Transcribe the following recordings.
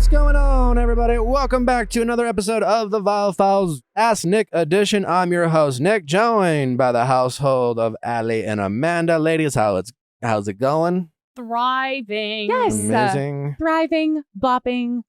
going on, everybody? Welcome back to another episode of the Viall Files Ask Nick edition. I'm your host, Nick, joined by the household of Allie and Amanda. Ladies, how's it going? Thriving. Yes. Amazing. Thriving, bopping,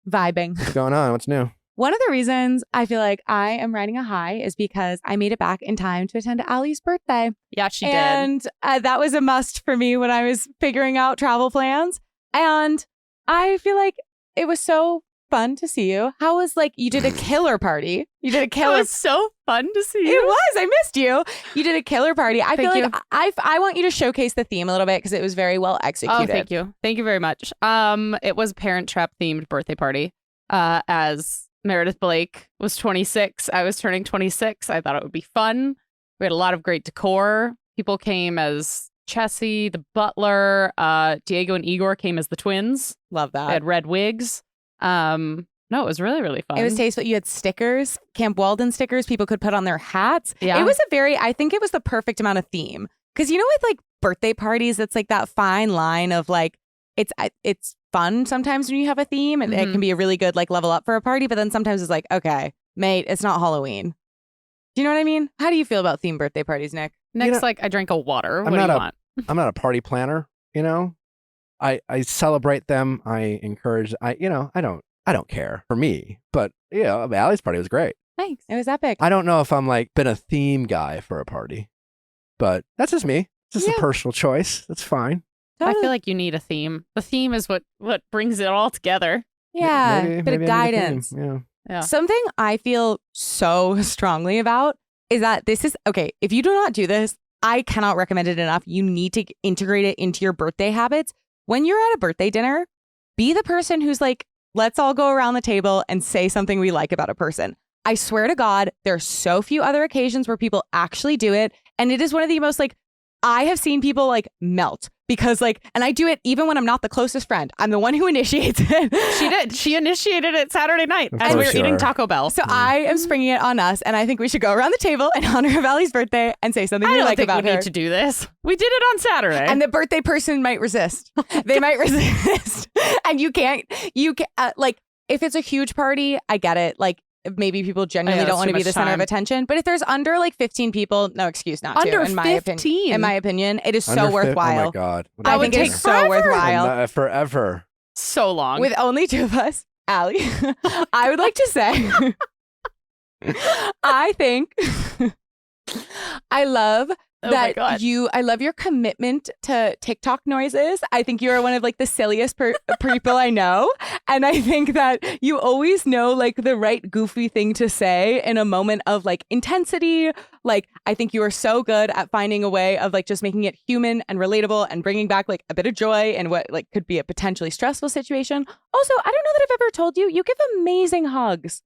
vibing. What's going on? What's new? One of the reasons I feel like I am riding a high is because I made it back in time to attend Allie's birthday. Yeah, she did. And that was a must for me when I was figuring out travel plans. And I feel like it was so fun to see you. How was you did a killer party. You did a killer. It was so fun to see you. It was. I missed you. You did a killer party. I feel Thank like I want you to showcase the theme a little bit because it was very well executed. Oh, thank you. Thank you very much. It was Parent Trap themed birthday party. As Meredith Blake was 26, I was turning 26. I thought it would be fun. We had a lot of great decor. People came as Chessie, the butler. Diego and Igor came as the twins. Love that. They had red wigs. No, it was really, really fun. It was tasteful. You had stickers, Camp Walden stickers people could put on their hats. Yeah. It was I think it was the perfect amount of theme. Because with birthday parties, it's that fine line of it's fun sometimes when you have a theme and it can be a really good level up for a party. But then sometimes it's okay, mate, it's not Halloween. Do you know what I mean? How do you feel about themed birthday parties, Nick? Nick's I drank a water. What do you want? I'm not a party planner, I celebrate them. I encourage, I don't care for me, but Allie's party was great. Thanks. It was epic. I don't know if I'm been a theme guy for a party, but that's just me. It's just a personal choice. That's fine. Totally. I feel like you need a theme. The theme is what brings it all together. Yeah, Maybe bit of I need a guidance. theme. Yeah. Something I feel so strongly about is that this is, okay, if you do not do this, I cannot recommend it enough. You need to integrate it into your birthday habits. When you're at a birthday dinner, be the person who's let's all go around the table and say something we like about a person. I swear to God, there are so few other occasions where people actually do it. And it is one of the most I have seen people melt because and I do it even when I'm not the closest friend. I'm the one who initiates it. She did. She initiated it Saturday night as we were eating Taco Bell. So I am springing it on us, and I think we should go around the table in honor of Allie's birthday and say something we like about her. I don't think we need to do this. We did it on Saturday. And the birthday person might resist. They might resist. And you can't, if it's a huge party, I get it. Maybe people genuinely don't want to be the center of attention. But if there's under 15 people, no excuse not to. Under in my 15? In my opinion, it is so Oh worthwhile. my God. I think it's so worthwhile. Forever. So long. With only two of us, Allie, I would like to say, I think I love that I love your commitment to TikTok noises. I think you are one of the silliest people I know. And I think that you always know the right goofy thing to say in a moment of intensity. I think you are so good at finding a way of just making it human and relatable and bringing back a bit of joy in what could be a potentially stressful situation. Also, I don't know that I've ever told you, you give amazing hugs.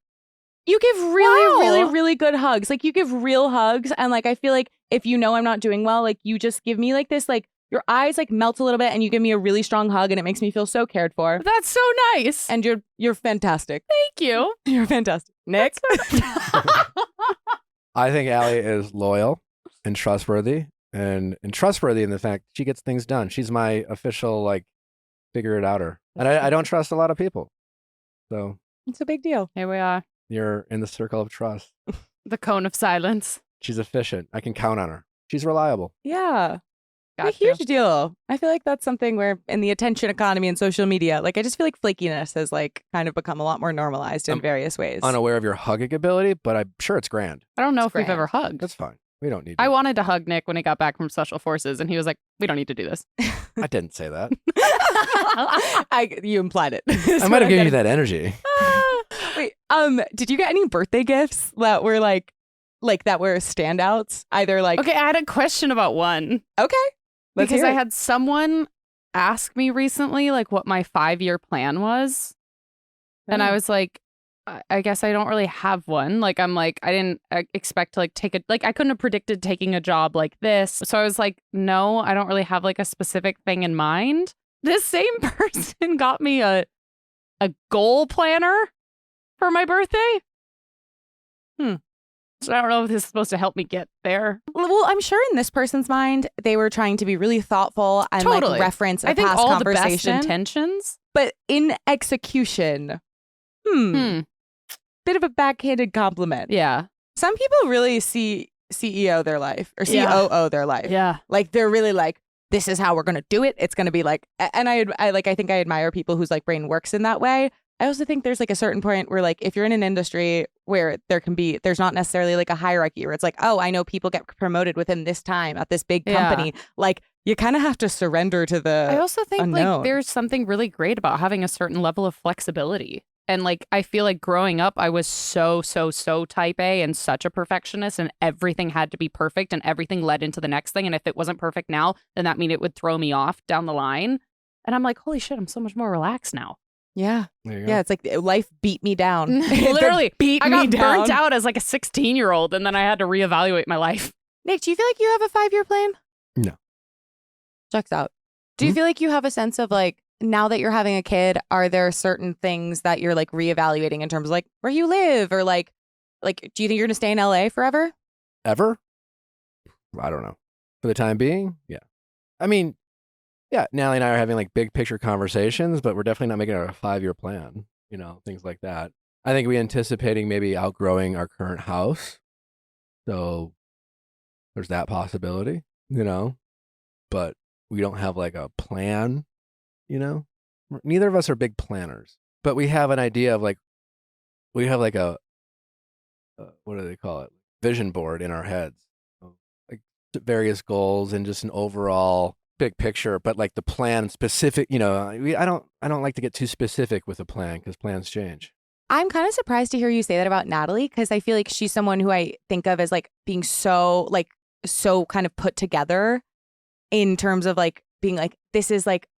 You give really good hugs. You give real hugs. And I feel if I'm not doing well, you just give me this, your eyes melt a little bit and you give me a really strong hug and it makes me feel so cared for. That's so nice. And you're fantastic. Thank you. You're fantastic. Nick? I think Allie is loyal and trustworthy and trustworthy in the fact she gets things done. She's my official, figure it outer. And I don't trust a lot of people. So it's a big deal. Here we are. You're in the circle of trust. The cone of silence. She's efficient. I can count on her. She's reliable. Yeah. A huge deal. I feel that's something where in the attention economy and social media, I just feel flakiness has kind of become a lot more normalized in various ways. Unaware of your hugging ability, but I'm sure it's grand. I don't know if we've ever hugged. That's fine. We don't need to. I wanted to hug Nick when he got back from Special Forces, and he was like, we don't need to do this. I didn't say that. You implied it. I might have given you that energy. Wait, did you get any birthday gifts that were that were standouts? Either Okay, I had a question about one. Okay. Because I had someone ask me recently what my 5-year plan was. And I was I guess I don't really have one. I didn't expect to take I couldn't have predicted taking a job like this. So I was no, I don't really have a specific thing in mind. This same person got me a goal planner for my birthday. So I don't know if this is supposed to help me get there. Well, I'm sure in this person's mind, they were trying to be really thoughtful and Totally. like reference a I think past all conversation. the best intentions. But in execution, bit of a backhanded compliment. Yeah. Some people really see CEO their life or COO their life. Yeah. Like they're really like, this is how we're going to do it. It's going to be like, and I think I admire people whose like brain works in that way. I also think there's like a certain point where like if you're in an industry where there's not necessarily like a hierarchy where it's like, oh, I know people get promoted within this time at this big company. Yeah. Like you kind of have to surrender to the I also think unknown. Like there's something really great about having a certain level of flexibility. And like I feel like growing up, I was so type A and such a perfectionist, and everything had to be perfect and everything led into the next thing. And if it wasn't perfect now, then that mean it would throw me off down the line. And I'm like, holy shit, I'm so much more relaxed now. Yeah. Yeah. It's like life beat me down. Literally. I got down. burnt out as like a 16-year-old and then I had to reevaluate my life. Nick, do you feel like you have a 5-year plan? No. Checks out. Do you feel like you have a sense of like, now that you're having a kid, are there certain things that you're like reevaluating in terms of like where you live or like, do you think you're going to stay in LA forever? Ever? I don't know. For the time being? Yeah. I mean, yeah, Natalie and I are having like big picture conversations, but we're definitely not making a 5-year plan, things like that. I think we're anticipating maybe outgrowing our current house. So there's that possibility, but we don't have like a plan, Neither of us are big planners, but we have an idea of like, we have like a what do they call it? Vision board in our heads, like various goals and just an overall big picture, but like the plan specific, I don't like to get too specific with a plan because plans change. I'm kind of surprised to hear you say that about Natalie because I feel like she's someone who I think of as like being so kind of put together in terms of like being like, this is like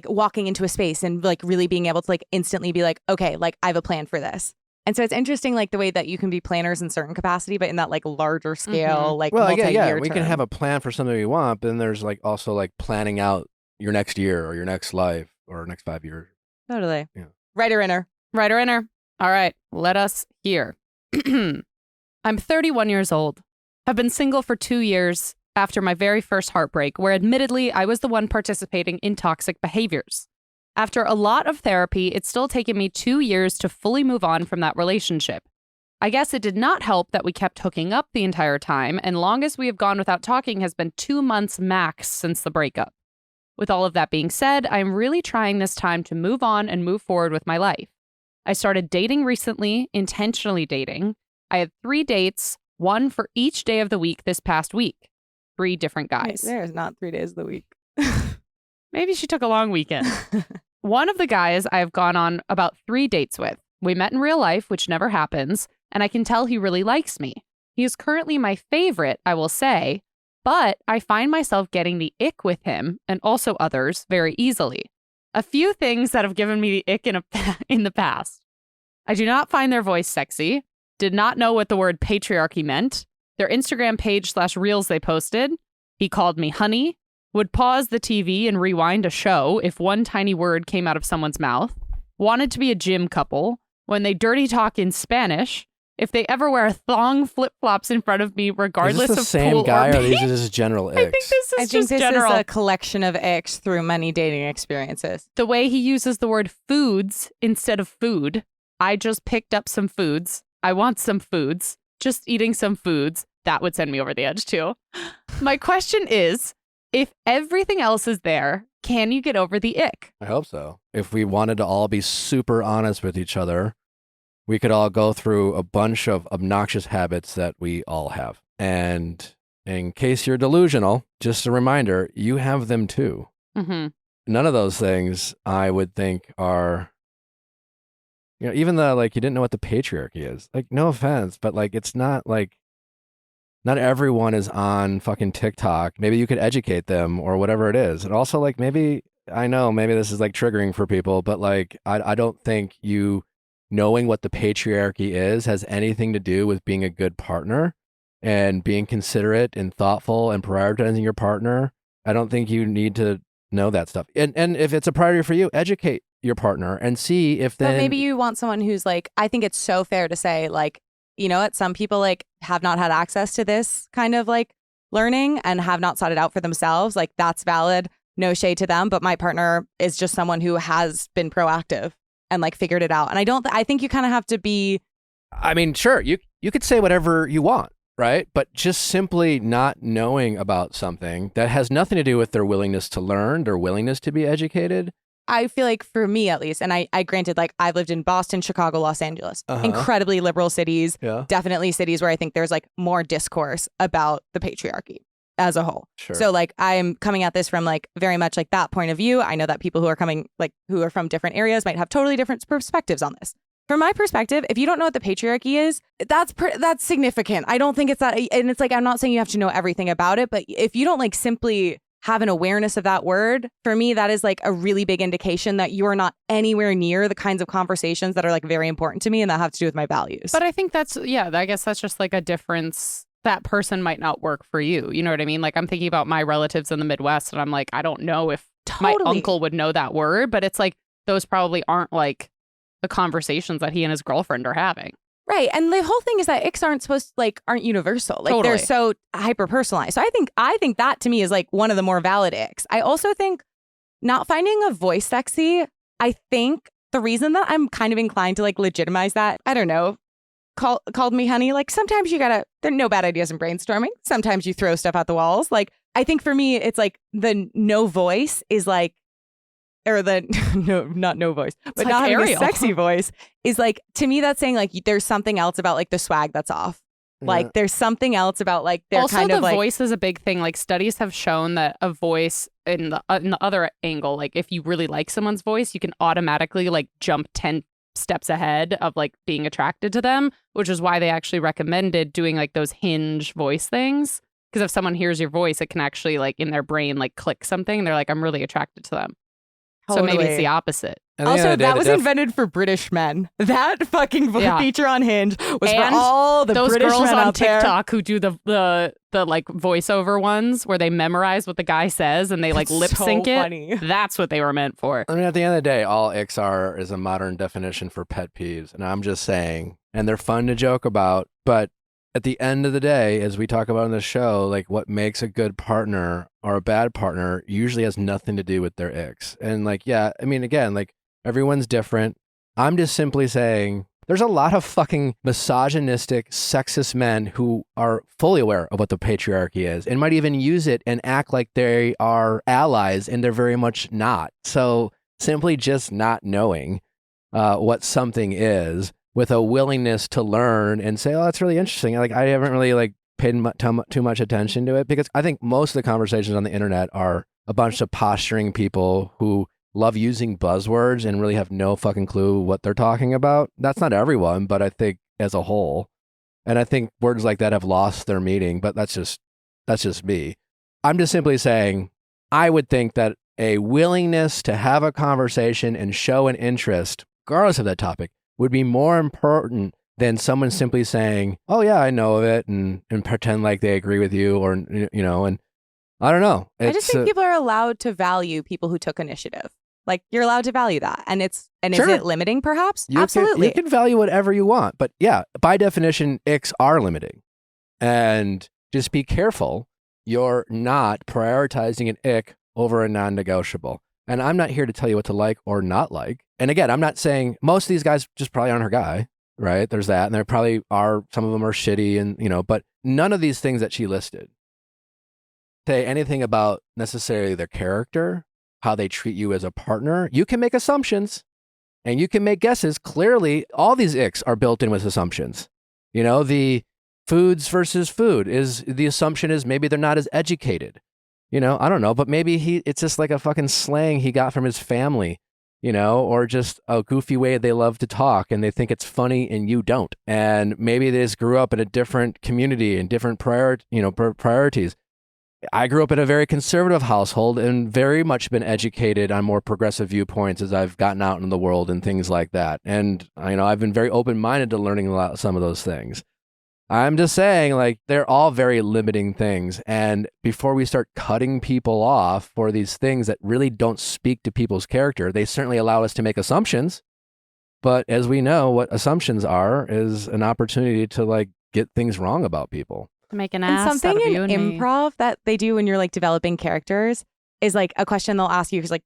walking into a space and like really being able to like instantly be like, okay, like I have a plan for this. And so it's interesting, like the way that you can be planners in certain capacity, but in that like larger scale, like multi-year we term. can have a plan for something we want, but then there's like also like planning out your next year or your next life or next 5 years. Totally. Yeah. Writer-inner. All right, let us hear. I'm 31 years old. Have been single for 2 years after my very first heartbreak, where admittedly I was the one participating in toxic behaviors. After a lot of therapy, it's still taken me 2 years to fully move on from that relationship. I guess it did not help that we kept hooking up the entire time, and longest we have gone without talking has been 2 months max since the breakup. With all of that being said, I am really trying this time to move on and move forward with my life. I started dating recently, intentionally dating. I had 3 dates, 1 for each day of the week this past week. 3 different guys. There's not 3 days of the week. Maybe she took a long weekend. One of the guys I have gone on about 3 dates with. We met in real life, which never happens, and I can tell he really likes me. He is currently my favorite, I will say, but I find myself getting the ick with him, and also others, very easily. A few things that have given me the ick in the past. I do not find their voice sexy, did not know what the word patriarchy meant, their Instagram page / reels they posted. He called me honey, would pause the TV and rewind a show if one tiny word came out of someone's mouth, wanted to be a gym couple, when they dirty talk in Spanish, if they ever wear thong flip-flops in front of me, regardless of Is this the same guy or these are just general icks? I think this is just general. Is a collection of icks through many dating experiences. The way he uses the word foods instead of food. I just picked up some foods. I want some foods. Just eating some foods. That would send me over the edge too. My question is, if everything else is there, can you get over the ick? I hope so. If we wanted to all be super honest with each other, we could all go through a bunch of obnoxious habits that we all have. And in case you're delusional, just a reminder, you have them too. Mm-hmm. None of those things I would think are, even the, like, you didn't know what the patriarchy is. Like, no offense, but like, it's not like, not everyone is on fucking TikTok. Maybe you could educate them or whatever it is. And also, like, maybe this is like triggering for people, but like, I don't think you knowing what the patriarchy is has anything to do with being a good partner and being considerate and thoughtful and prioritizing your partner. I don't think you need to know that stuff. And if it's a priority for you, educate your partner and see if then. But maybe you want someone who's like, I think it's so fair to say, like, you know what, some people like have not had access to this kind of like learning and have not sought it out for themselves. Like that's valid. No shade to them. But my partner is just someone who has been proactive and like figured it out. And I think you kind of have to be. I mean, sure, you could say whatever you want, right? But just simply not knowing about something that has nothing to do with their willingness to learn, their willingness to be educated. I feel like for me, at least, and I granted, like I've lived in Boston, Chicago, Los Angeles, incredibly liberal cities, definitely cities where I think there's like more discourse about the patriarchy as a whole. Sure. So like I'm coming at this from like very much like that point of view. I know that people who are coming like who are from different areas might have totally different perspectives on this. From my perspective, if you don't know what the patriarchy is, that's significant. I don't think it's that, and it's like I'm not saying you have to know everything about it, but if you don't like simply have an awareness of that word, for me, that is like a really big indication that you are not anywhere near the kinds of conversations that are like very important to me and that have to do with my values. But I think I guess that's just like a difference. That person might not work for you. You know what I mean? Like I'm thinking about my relatives in the Midwest and I'm like, I don't know if my uncle would know that word, but it's like those probably aren't like the conversations that he and his girlfriend are having. Right. And the whole thing is that icks aren't universal. Like they're so hyper personalized. So I think that to me is like one of the more valid icks. I also think not finding a voice sexy, I think the reason that I'm kind of inclined to like legitimize that, I don't know, called me honey. Like sometimes there are no bad ideas in brainstorming. Sometimes you throw stuff out the walls. Like I think for me, it's like the no voice is like, or the not no voice, but not having a sexy voice is like, to me, that's saying like there's something else about like the swag that's off. Like there's something else about like their also kind of like. Also the voice is a big thing. Like studies have shown that a voice in the other angle, like if you really like someone's voice, you can automatically like jump 10 steps ahead of like being attracted to them, which is why they actually recommended doing like those hinge voice things. Because if someone hears your voice, it can actually like in their brain like click something. They're like, I'm really attracted to them. Totally. So maybe it's the opposite. Also, that was invented for British men. That fucking feature on Hinge was and for all the those British girls men on out there. TikTok who do the like voiceover ones where they memorize what the guy says and they like lip sync it. Funny. That's what they were meant for. I mean, at the end of the day, all icks are is a modern definition for pet peeves. And I'm just saying, and they're fun to joke about, but at the end of the day, as we talk about in the show, like what makes a good partner or a bad partner usually has nothing to do with their icks. And like, yeah, I mean, again, like everyone's different. I'm just simply saying there's a lot of fucking misogynistic, sexist men who are fully aware of what the patriarchy is and might even use it and act like they are allies, and they're very much not. So simply just not knowing what something is with a willingness to learn and say, oh, that's really interesting. Like, I haven't really like paid too much attention to it, because I think most of the conversations on the internet are a bunch of posturing people who love using buzzwords and really have no fucking clue what they're talking about. That's not everyone, but I think as a whole. And I think words like that have lost their meaning, but that's just me. I'm just simply saying, I would think that a willingness to have a conversation and show an interest, regardless of that topic, would be more important than someone simply saying, oh yeah, I know of it, and pretend like they agree with you, or, you know, and I don't know. I just think people are allowed to value people who took initiative. Like, you're allowed to value that. And Sure. Is it limiting perhaps? You Absolutely. You can value whatever you want, but yeah, by definition, icks are limiting. And just be careful. You're not prioritizing an ick over a non-negotiable. And I'm not here to tell you what to like or not like. And again, I'm not saying most of these guys just probably aren't her guy, right? There's that. And there probably are, some of them are shitty and, you know, but none of these things that she listed say anything about necessarily their character, how they treat you as a partner. You can make assumptions and you can make guesses. Clearly, all these icks are built in with assumptions. You know, the foods versus food is the assumption is maybe they're not as educated. You know, I don't know, but maybe it's just like a fucking slang he got from his family, you know, or just a goofy way they love to talk and they think it's funny and you don't. And maybe they just grew up in a different community and different priorities. I grew up in a very conservative household and very much been educated on more progressive viewpoints as I've gotten out in the world and things like that. And, you know, I've been very open-minded to learning some of those things. I'm just saying, like, they're all very limiting things. And before we start cutting people off for these things that really don't speak to people's character, they certainly allow us to make assumptions. But as we know, what assumptions are is an opportunity to like get things wrong about people. To make an And ass something out of in you and me. improv that they do when you're like developing characters is like a question they'll ask you, because like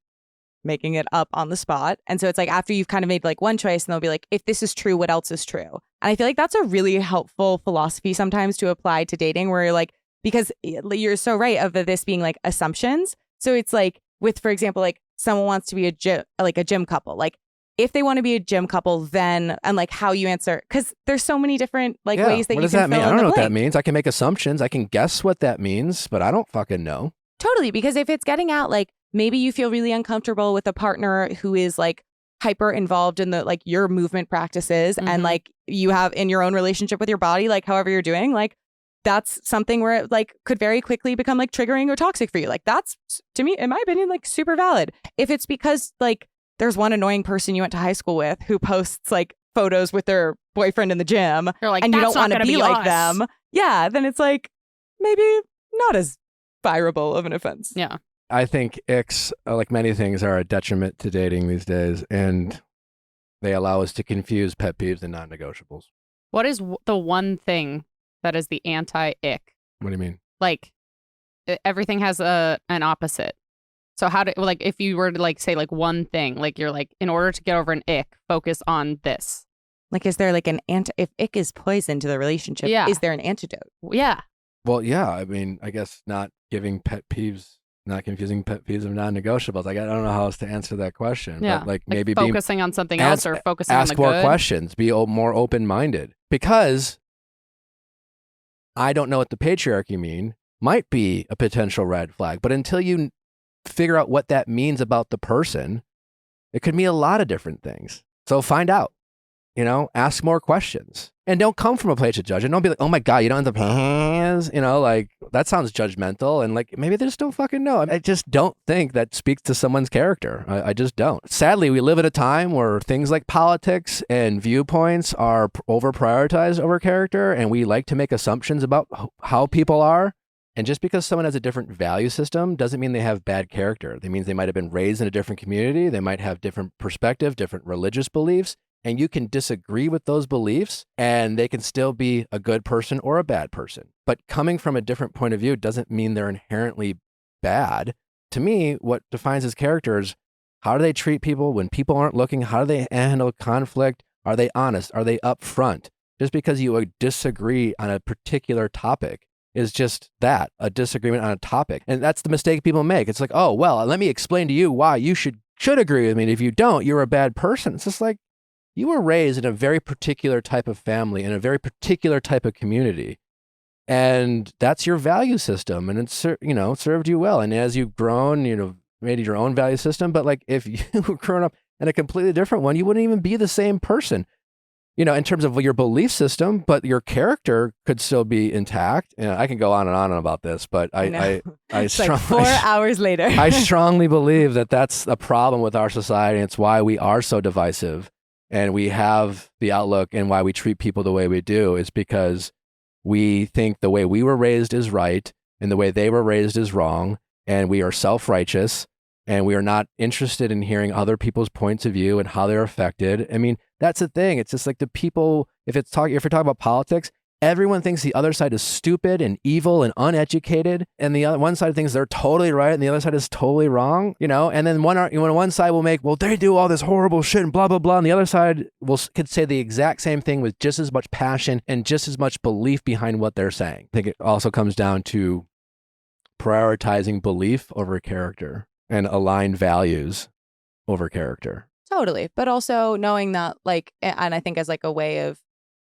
making it up on the spot. And so it's like after you've kind of made like one choice, and they'll be like, if this is true, what else is true? And I feel like that's a really helpful philosophy sometimes to apply to dating, where you're like, because you're so right of this being like assumptions. So it's like with, for example, like someone wants to be a gym couple. Like if they want to be a gym couple, then, and like how you answer, because there's so many different like ways that what you does can that mean? fill I in don't the know what that blank. means. I can make assumptions. I can guess what that means, but I don't fucking know. Totally, because if it's getting out, like maybe you feel really uncomfortable with a partner who is like hyper involved in the like your movement practices, and like you have in your own relationship with your body, like however you're doing, like that's something where it like could very quickly become like triggering or toxic for you. Like that's, to me, in my opinion, like super valid. If it's because like there's one annoying person you went to high school with who posts like photos with their boyfriend in the gym, You're like, and you "That's don't want not to gonna be like us." them, yeah, then it's like maybe not as fireable of an offense. Yeah. I think icks, like many things, are a detriment to dating these days, and they allow us to confuse pet peeves and non-negotiables. What is the one thing that is the anti-ick? What do you mean? Like everything has an opposite. So how do, like, if you were to like say like one thing, like you're like, in order to get over an ick, focus on this. Like, is there like an if ick is poison to the relationship, is there an antidote? Yeah. Well, yeah. I mean, I guess not confusing pet peeves of non-negotiables. Like, I don't know how else to answer that question. Yeah. But like maybe focusing on something else, or focusing on the ask more good. questions, be more open-minded, because I don't know what the patriarchy mean might be a potential red flag. But until you figure out what that means about the person, it could mean a lot of different things. So find out, ask more questions, and don't come from a place of judgment. Don't be like, oh my God, you don't have the hands, like that sounds judgmental. And like, maybe they just don't fucking know. I just don't think that speaks to someone's character. I just don't. Sadly, we live at a time where things like politics and viewpoints are over prioritized over character. And we like to make assumptions about how people are. And just because someone has a different value system doesn't mean they have bad character. That means they might have been raised in a different community. They might have different perspective, different religious beliefs. And you can disagree with those beliefs, and they can still be a good person or a bad person. But coming from a different point of view doesn't mean they're inherently bad. To me, what defines his character is, how do they treat people when people aren't looking? How do they handle conflict? Are they honest? Are they upfront? Just because you disagree on a particular topic is just that, a disagreement on a topic. And that's the mistake people make. It's like, oh, well, let me explain to you why you should agree with me. And if you don't, you're a bad person. It's just like, you were raised in a very particular type of family, in a very particular type of community. And that's your value system. And it's, served you well. And as you've grown, made your own value system. But like, if you were growing up in a completely different one, you wouldn't even be the same person, in terms of your belief system, but your character could still be intact. I can go on and on about this, but I it's like 4 hours later. I strongly believe that that's a problem with our society. It's why we are so divisive. And we have the outlook, and why we treat people the way we do is because we think the way we were raised is right and the way they were raised is wrong. And we are self-righteous, and we are not interested in hearing other people's points of view and how they're affected. I mean, that's the thing. It's just like the people, if you're talking about politics, everyone thinks the other side is stupid and evil and uneducated, and the other one side thinks they're totally right and the other side is totally wrong, and then one side will make, well, they do all this horrible shit and blah blah blah, and the other side could say the exact same thing with just as much passion and just as much belief behind what they're saying. I think it also comes down to prioritizing belief over character and aligned values over character. Totally. But also knowing that, like, and I think as like a way of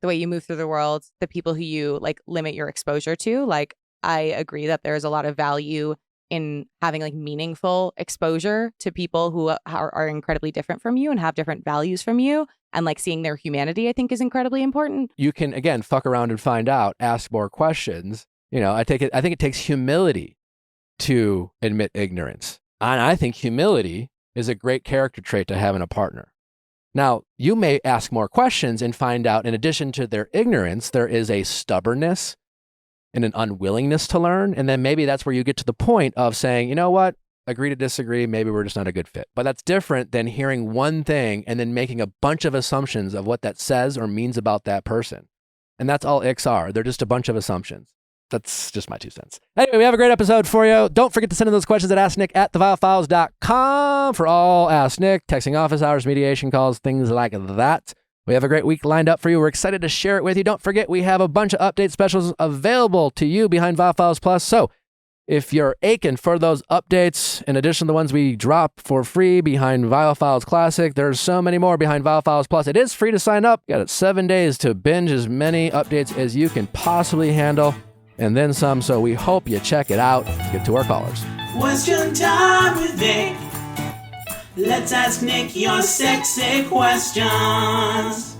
the way you move through the world, the people who you like limit your exposure to, like, I agree that there's a lot of value in having like meaningful exposure to people who are incredibly different from you and have different values from you, and like seeing their humanity, I think, is incredibly important. You can, again, fuck around and find out, ask more questions. I think it takes humility to admit ignorance. And I think humility is a great character trait to have in a partner. Now, you may ask more questions and find out, in addition to their ignorance, there is a stubbornness and an unwillingness to learn. And then maybe that's where you get to the point of saying, you know what? agree to disagree. Maybe we're just not a good fit. But that's different than hearing one thing and then making a bunch of assumptions of what that says or means about that person. And that's all icks are. They're just a bunch of assumptions. That's just my 2 cents. Anyway, we have a great episode for you. Don't forget to send in those questions at asknick@theviallfiles.com for all Ask Nick, texting office hours, mediation calls, things like that. We have a great week lined up for you. We're excited to share it with you. Don't forget, we have a bunch of update specials available to you behind Viall Files Plus. So if you're aching for those updates, in addition to the ones we drop for free behind Viall Files Classic, there's so many more behind Viall Files Plus. It is free to sign up. You got 7 days to binge as many updates as you can possibly handle, and then some. So we hope you check it out. Let's get to our callers. Question time with Nick. Let's ask Nick your sexy questions.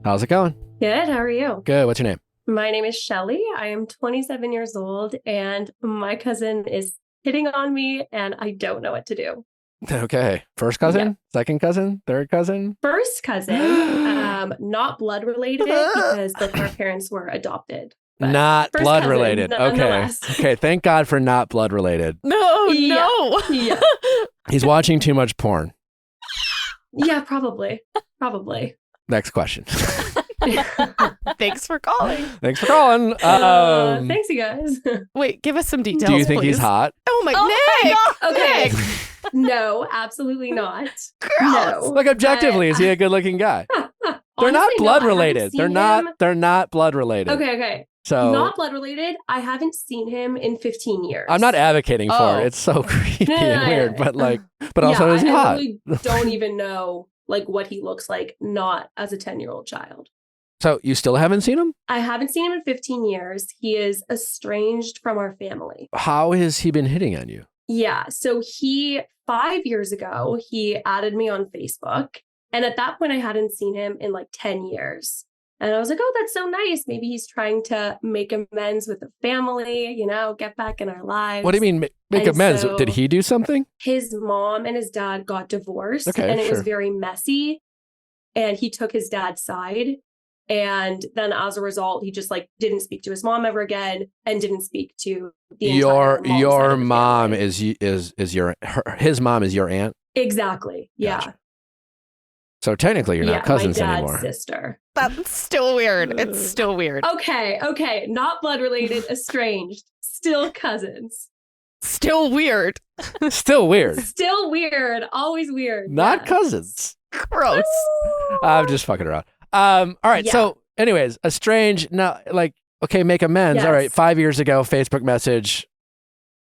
How's it going? Good. How are you? Good. What's your name? My name is Shelly. I am 27 years old, and my cousin is hitting on me, and I don't know what to do. Okay. First cousin? Yeah. Second cousin? Third cousin? First cousin, not blood related because both our parents were adopted. But Not first blood cousin, related. Okay. nonetheless. Okay. Thank God for not blood related. No, Yeah. no. Yeah. He's watching too much porn. Yeah, probably. Probably. Next question. Thanks for calling. Thanks for calling. Thanks, you guys. Wait, give us some details. Do you think he's please. hot? Oh my, Oh my Nick! God. Okay. Nick! No, absolutely not. Gross. No. Like objectively, is he a good-looking guy? They're Honestly, not no, blood I haven't related. They're seen not. him. They're not blood related. Okay. So Not blood related. I haven't seen him in 15 years. I'm not advocating for Oh. it. It's so creepy No, and no, weird. no. But but also is he I hot? really don't even know like what he looks like, not as a 10-year-old child. So you still haven't seen him? I haven't seen him in 15 years. He is estranged from our family. How has he been hitting on you? Yeah. So 5 years ago, he added me on Facebook. And at that point, I hadn't seen him in like 10 years. And I was like, oh, that's so nice. Maybe he's trying to make amends with the family, get back in our lives. What do you mean make And amends? so- Did he do something? His mom and his dad got divorced, Okay, and it sure. was very messy. And he took his dad's side. And then as a result, he just like didn't speak to his mom ever again and didn't speak to the Your entire mom's side of the mom family. his mom is your aunt. Exactly. Yeah. Gotcha. So technically, you're not cousins my dad's anymore. sister. That's still weird. It's still weird. Okay. Not blood related, estranged, still cousins. Still weird. Still weird. Still weird. Always weird. Not yeah. cousins. Gross. I'm just fucking around. All right. Yeah. So, anyways, estranged. Now, okay, make amends. All right. Yes. 5 years ago, Facebook message.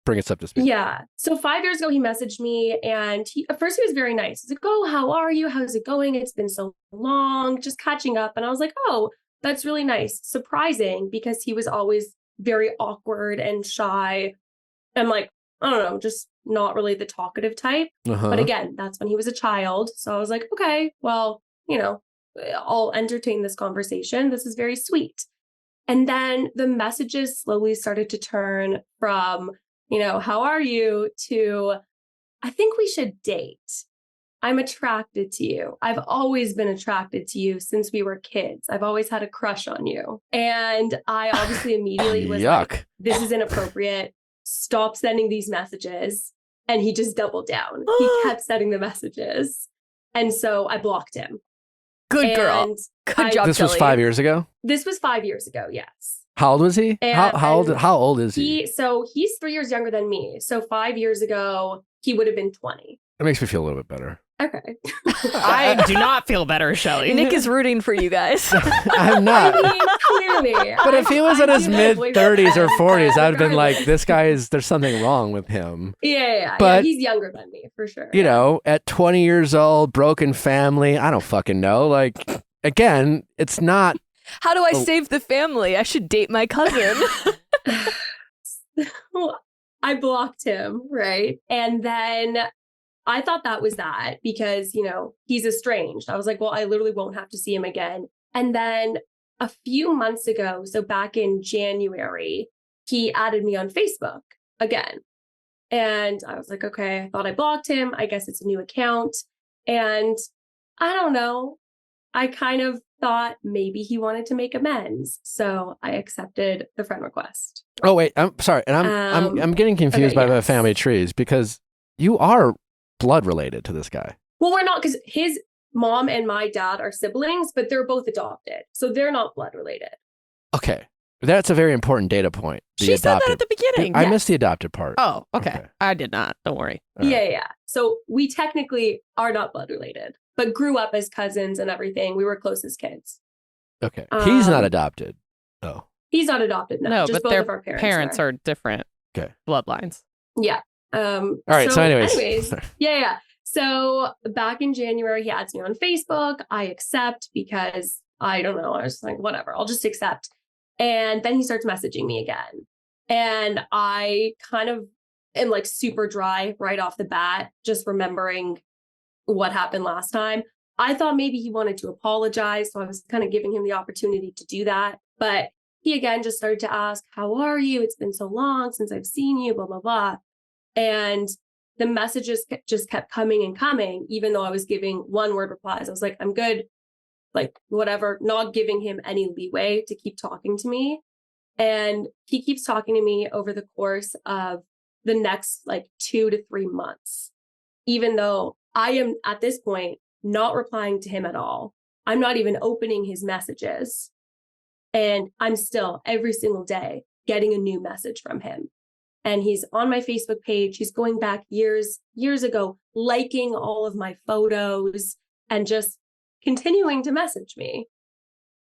Bring us up to speed. Yeah. So 5 years ago, he messaged me, and at first he was very nice. He's like, oh, how are you? How's it going? It's been so long, just catching up. And I was like, oh, that's really nice. Surprising, because he was always very awkward and shy. And like, I don't know, just not really the talkative type. Uh-huh. But again, that's when he was a child. So I was like, okay, well, I'll entertain this conversation. This is very sweet. And then the messages slowly started to turn from, how are you, to, I think we should date. I'm attracted to you. I've always been attracted to you since we were kids. I've always had a crush on you. And I obviously immediately was Yuck. like, this is inappropriate. Stop sending these messages. And he just doubled down. He kept sending the messages. And so I blocked him. Good girl. And Good job, This was Kelly. 5 years ago. This was 5 years ago, yes. How old was he? And- How old is he? He's 3 years younger than me. So 5 years ago, he would have been 20. It makes me feel a little bit better. Okay. I do not feel better, Shelly. Nick is rooting for you guys. I'm not. I mean, clearly. But if he was in his I do mid believe 30s or that, 40s, but I'd have been like, regardless. there's something wrong with him. Yeah. But- He's younger than me, for sure. At 20 years old, broken family, I don't fucking know. Again, it's not. How do I Oh. save the family? I should date my cousin. Well, I blocked him, right? And then I thought that was that because, he's estranged. I was like, well, I literally won't have to see him again. And then a few months ago, so back in January, he added me on Facebook again. And I was like, okay, I thought I blocked him. I guess it's a new account. And I don't know. I kind of thought maybe he wanted to make amends. So I accepted the friend request. Oh wait, I'm sorry, and I'm getting confused by the family trees because you are blood related to this guy. Well, we're not, because his mom and my dad are siblings, but they're both adopted, so they're not blood related. Okay, that's a very important data point. She said that at the beginning. I missed the adopted part. Oh, okay. I did not. Don't worry. Yeah. So we technically are not blood related, but grew up as cousins and everything. We were close as kids. Okay, he's not adopted. Oh. He's not adopted, no. Just but both their of our parents are different. Okay. Bloodlines. Yeah. All right. So anyways. Yeah. So back in January, he adds me on Facebook. I accept because I don't know. I was like, whatever, I'll just accept. And then he starts messaging me again. And I kind of am like super dry right off the bat, just remembering what happened last time. I thought maybe he wanted to apologize. So I was kind of giving him the opportunity to do that. But he again just started to ask, how are you? It's been so long since I've seen you, blah, blah, blah. And the messages just kept coming and coming, even though I was giving one-word replies. I was like, I'm good, like whatever, not giving him any leeway to keep talking to me. And he keeps talking to me over the course of the next like 2 to 3 months, even though I am at this point not replying to him at all. I'm not even opening his messages. And I'm still every single day getting a new message from him. And he's on my Facebook page. He's going back years ago, liking all of my photos and just continuing to message me.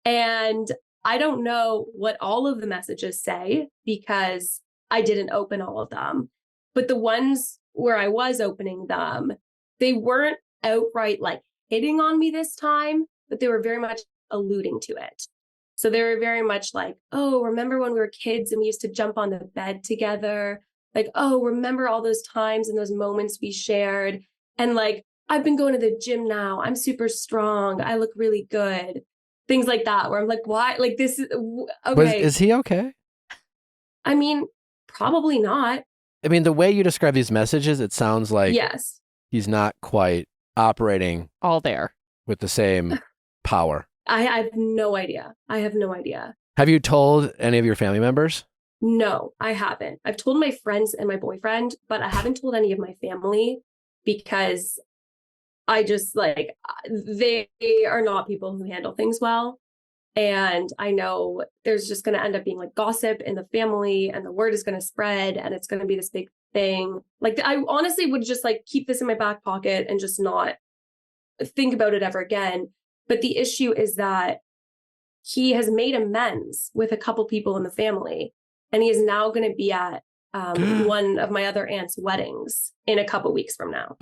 And I don't know what all of the messages say because I didn't open all of them. But the ones where I was opening them, they weren't outright like hitting on me this time, but they were very much alluding to it. So they were very much like, oh, remember when we were kids and we used to jump on the bed together? Like, oh, remember all those times and those moments we shared? And like, I've been going to the gym now. I'm super strong. I look really good. Things like that, where I'm like, why? Like, this is okay. Is he okay? I mean, probably not. I mean, the way you describe these messages, it sounds like yes, he's not quite operating all there with the same power. I have no idea. Have you told any of your family members? No, I haven't. I've told my friends and my boyfriend, but I haven't told any of my family because I just like, they are not people who handle things well. And I know there's just going to end up being like gossip in the family and the word is going to spread and it's going to be this big thing. Like, I honestly would just like keep this in my back pocket and just not think about it ever again. But the issue is that he has made amends with a couple people in the family, and he is now going to be at one of my other aunt's weddings in a couple weeks from now.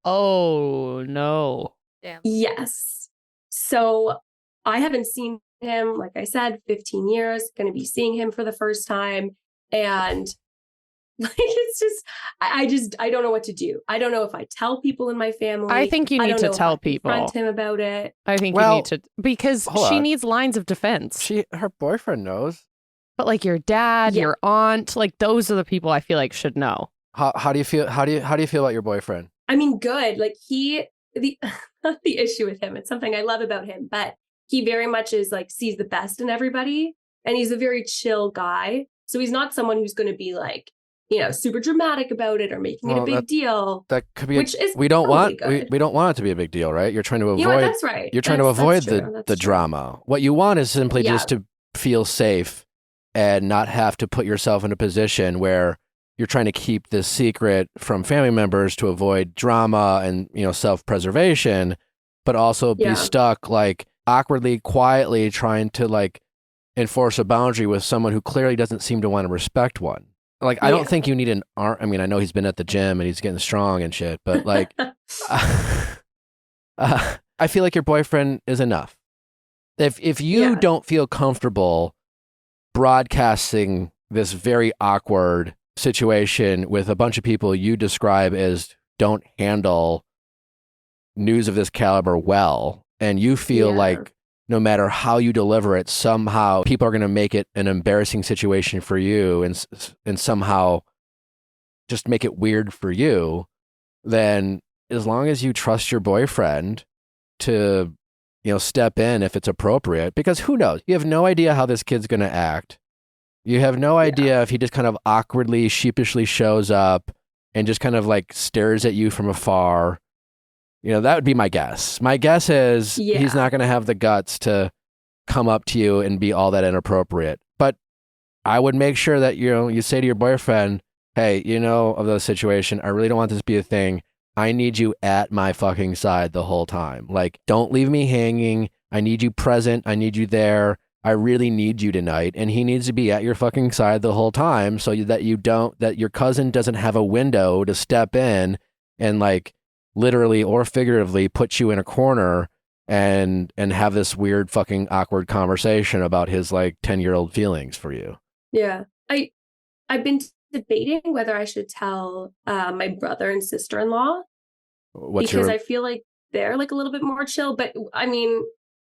Oh, no. Damn. Yes. So I haven't seen him, like I said, 15 years, going to be seeing him for the first time. And like, it's just, I don't know what to do. I don't know if I tell people in my family. I think you need to tell people. Confront him about it. I think you need to, because she needs lines of defense. Her boyfriend knows. But like your dad, your aunt, like those are the people I feel like should know. How do you feel? How do you feel about your boyfriend? I mean, good. Like the issue with him, it's something I love about him, but he very much is like sees the best in everybody, and he's a very chill guy. So he's not someone who's going to be like, super dramatic about it or making it a big deal. That could be. We don't want it to be a big deal, right? You're trying to avoid. That's right. You're trying to avoid the drama. What you want is simply just to feel safe and not have to put yourself in a position where you're trying to keep this secret from family members to avoid drama and self-preservation, but also be stuck like awkwardly, quietly trying to like enforce a boundary with someone who clearly doesn't seem to want to respect one. Like, I don't think you need an arm. I mean, I know he's been at the gym and he's getting strong and shit, but like, I feel like your boyfriend is enough. If you don't feel comfortable broadcasting this very awkward situation with a bunch of people you describe as don't handle news of this caliber well, and you feel like no matter how you deliver it, somehow people are going to make it an embarrassing situation for you and somehow just make it weird for you, then as long as you trust your boyfriend to step in if it's appropriate, because who knows? You have no idea how this kid's going to act. You have no idea if he just kind of awkwardly, sheepishly shows up and just kind of like stares at you from afar. That would be my guess. My guess is he's not going to have the guts to come up to you and be all that inappropriate. But I would make sure that, you say to your boyfriend, hey, of the situation, I really don't want this to be a thing. I need you at my fucking side the whole time. Like, don't leave me hanging. I need you present. I need you there. I really need you tonight. And he needs to be at your fucking side the whole time so that that your cousin doesn't have a window to step in and like literally or figuratively put you in a corner and have this weird fucking awkward conversation about his like 10-year-old feelings for you. Yeah. I've been debating whether I should tell my brother and sister-in-law because I feel like they're like a little bit more chill. But I mean,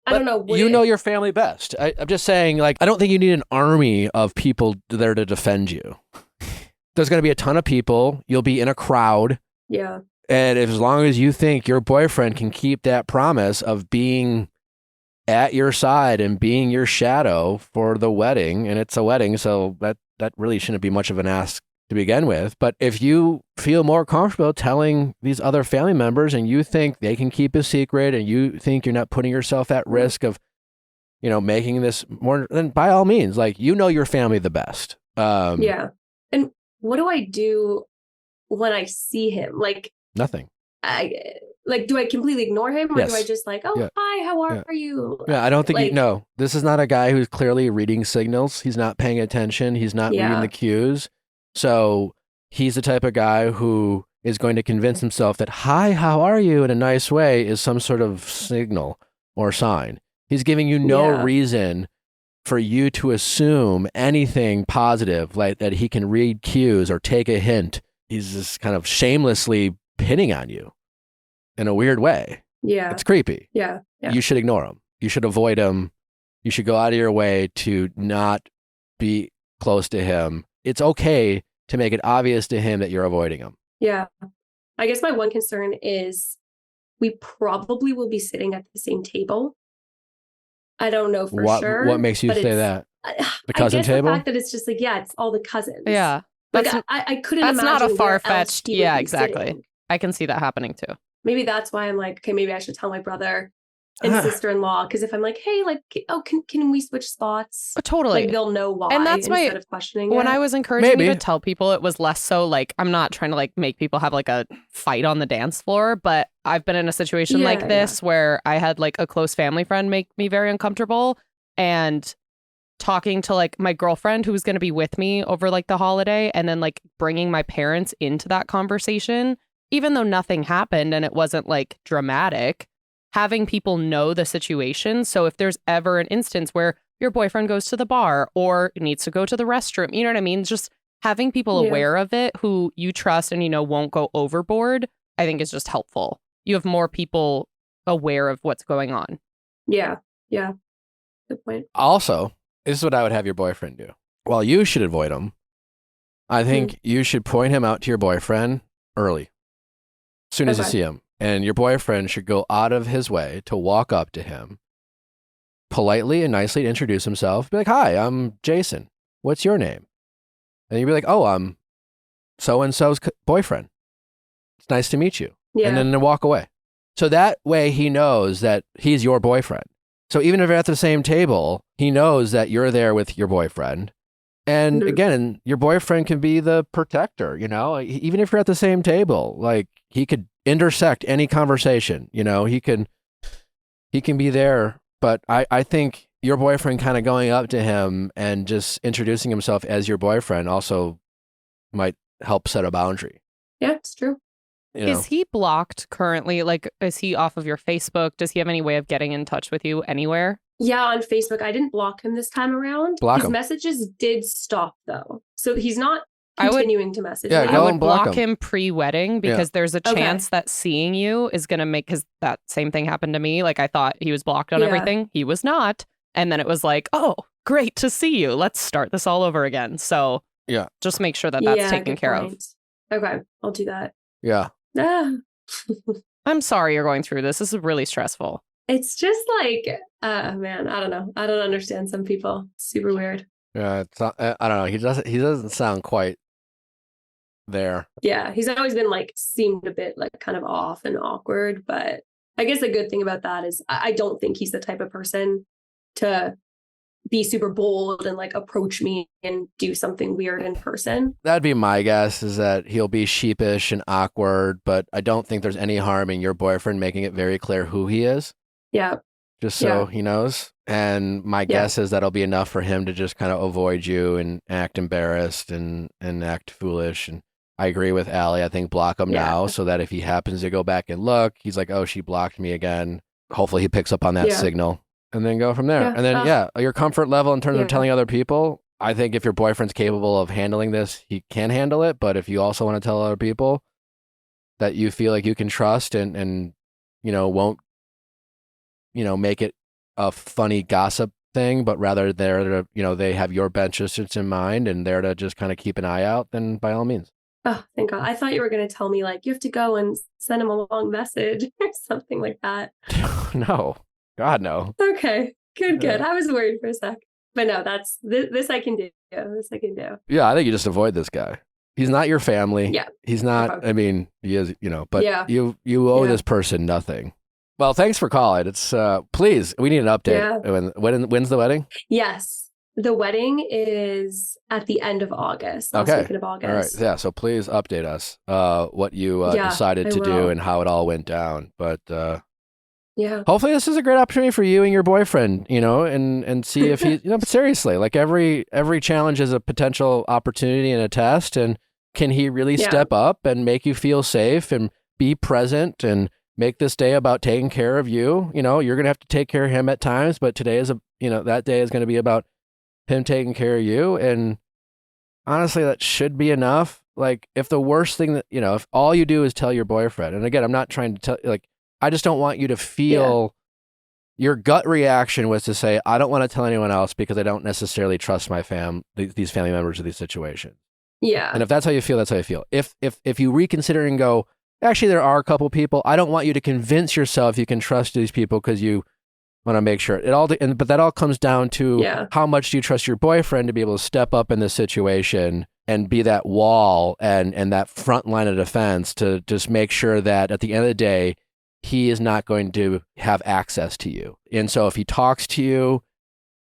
I don't know. You know your family best. I'm just saying, like, I don't think you need an army of people there to defend you. There's going to be a ton of people. You'll be in a crowd. Yeah. And as long as you think your boyfriend can keep that promise of being at your side and being your shadow for the wedding, and it's a wedding, so that really shouldn't be much of an ask to begin with. But if you feel more comfortable telling these other family members and you think they can keep a secret and you think you're not putting yourself at risk of, making this more, then by all means, like, your family the best. Yeah. And what do I do when I see him? Like, nothing. Do I completely ignore him or Yes. do I just like, hi, how are you? Yeah, I don't think like, this is not a guy who's clearly reading signals. He's not paying attention. He's not reading the cues. So he's the type of guy who is going to convince himself that, hi, how are you, in a nice way is some sort of signal or sign. He's giving you no reason for you to assume anything positive, like that he can read cues or take a hint. He's just kind of shamelessly pinning on you in a weird way. Yeah. It's creepy. Yeah. You should ignore him. You should avoid him. You should go out of your way to not be close to him. It's okay to make it obvious to him that you're avoiding him. Yeah. I guess my one concern is we probably will be sitting at the same table. I don't know for sure. What makes you say that? The cousin table? The fact that it's just like, it's all the cousins. Yeah. Like I couldn't That's imagine not a where else far-fetched. he would Yeah, be exactly. sitting. I can see that happening too. Maybe that's why I'm like, okay, maybe I should tell my brother and sister-in-law, because if I'm like, hey, like, can we switch spots? Totally. Like, they'll know why. And that's instead of questioning when it. I was encouraging you to tell people, it was less so like, I'm not trying to like make people have like a fight on the dance floor, but I've been in a situation like this where I had like a close family friend make me very uncomfortable, and talking to like my girlfriend who was going to be with me over like the holiday, and then like bringing my parents into that conversation, even though nothing happened and it wasn't like dramatic, having people know the situation. So if there's ever an instance where your boyfriend goes to the bar or needs to go to the restroom, you know what I mean? Just having people aware of it who you trust and won't go overboard, I think is just helpful. You have more people aware of what's going on. Yeah. Yeah. Good point. Also, this is what I would have your boyfriend do. While you should avoid him, I think you should point him out to your boyfriend early, as soon as you see him. And your boyfriend should go out of his way to walk up to him, politely and nicely introduce himself. Be like, hi, I'm Jason. What's your name? And you'd be like, oh, I'm so-and-so's boyfriend. It's nice to meet you. Yeah. And then walk away. So that way he knows that he's your boyfriend. So even if you're at the same table, he knows that you're there with your boyfriend. And again, your boyfriend can be the protector, even if you're at the same table, like he could intersect any conversation, he can be there. But I think your boyfriend kind of going up to him and just introducing himself as your boyfriend also might help set a boundary. Yeah, it's true. Is he blocked currently? Like, is he off of your Facebook? Does he have any way of getting in touch with you anywhere? Yeah, on Facebook. I didn't block him this time around. Block His him. Messages did stop, though. So he's not continuing to message me. I go would and block block him pre-wedding because there's a chance that seeing you is going to make, because that same thing happened to me. Like, I thought he was blocked on everything. He was not. And then it was like, oh, great to see you. Let's start this all over again. So just make sure that that's taken care of. Okay, I'll do that. Yeah. Ah. I'm sorry you're going through this. This is really stressful. It's just like, man, I don't know. I don't understand some people. It's super weird. Yeah, it's not, I don't know. He doesn't sound quite there. Yeah, he's always been like seemed a bit like kind of off and awkward, but I guess the good thing about that is I don't think he's the type of person to be super bold and like approach me and do something weird in person. That'd be my guess, is that he'll be sheepish and awkward, but I don't think there's any harm in your boyfriend making it very clear who he is. Yeah. Just so he knows. And my guess is that'll be enough for him to just kind of avoid you and act embarrassed and act foolish. And I agree with Allie. I think block him now so that if he happens to go back and look, he's like, oh, she blocked me again. Hopefully he picks up on that signal and then go from there. And then, your comfort level in terms of telling other people, I think if your boyfriend's capable of handling this, he can handle it. But if you also want to tell other people that you feel like you can trust and won't, make it a funny gossip thing, but rather they're to, they have your best interests in mind and they're to just kind of keep an eye out, then by all means. Oh, thank God. I thought you were going to tell me like, you have to go and send him a long message or something like that. No, God, no. Okay, good. I was worried for a sec. But no, that's this I can do. This I can do. Yeah, I think you just avoid this guy. He's not your family. Yeah. He's not, Okay. I mean, he is, but you owe this person nothing. Well, thanks for calling. It's, please, we need an update. Yeah. When's the wedding? Yes. The wedding is at the end of August. Last weekend of August. All right. Yeah. So please update us, what you decided to do and how it all went down. But, hopefully this is a great opportunity for you and your boyfriend, and see if he, but seriously, like every challenge is a potential opportunity and a test. And can he really step up and make you feel safe and be present and make this day about taking care of you? You're going to have to take care of him at times, but today is that day is going to be about him taking care of you. And honestly, that should be enough. Like if the worst thing that, if all you do is tell your boyfriend, and again, I'm not trying to tell, I just don't want you to feel your gut reaction was to say, I don't want to tell anyone else because I don't necessarily trust my these family members of these situations. Yeah. And if that's how you feel, that's how you feel. If you reconsider and go, actually, there are a couple people, I don't want you to convince yourself you can trust these people because you want to make sure but that all comes down to how much do you trust your boyfriend to be able to step up in this situation and be that wall and that front line of defense to just make sure that at the end of the day, he is not going to have access to you. And so if he talks to you,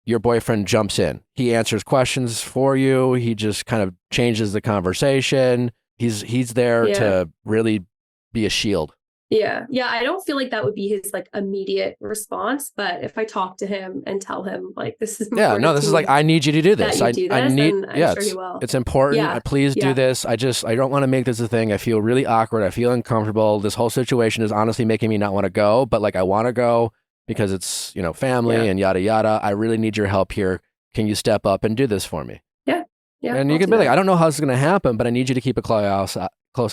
your boyfriend jumps in. He answers questions for you. He just kind of changes the conversation. He's there to really be a shield. Yeah. I don't feel like that would be his like immediate response, but if I talk to him and tell him like this is this is like I need you to do this. I need I'm sure he will. It's important. Please do this. I don't want to make this a thing. I feel really awkward. I feel uncomfortable. This whole situation is honestly making me not want to go, but like I want to go because it's, family and yada yada. I really need your help here. Can you step up and do this for me? Yeah. And you can be like, I don't know how this is going to happen, but I need you to keep a close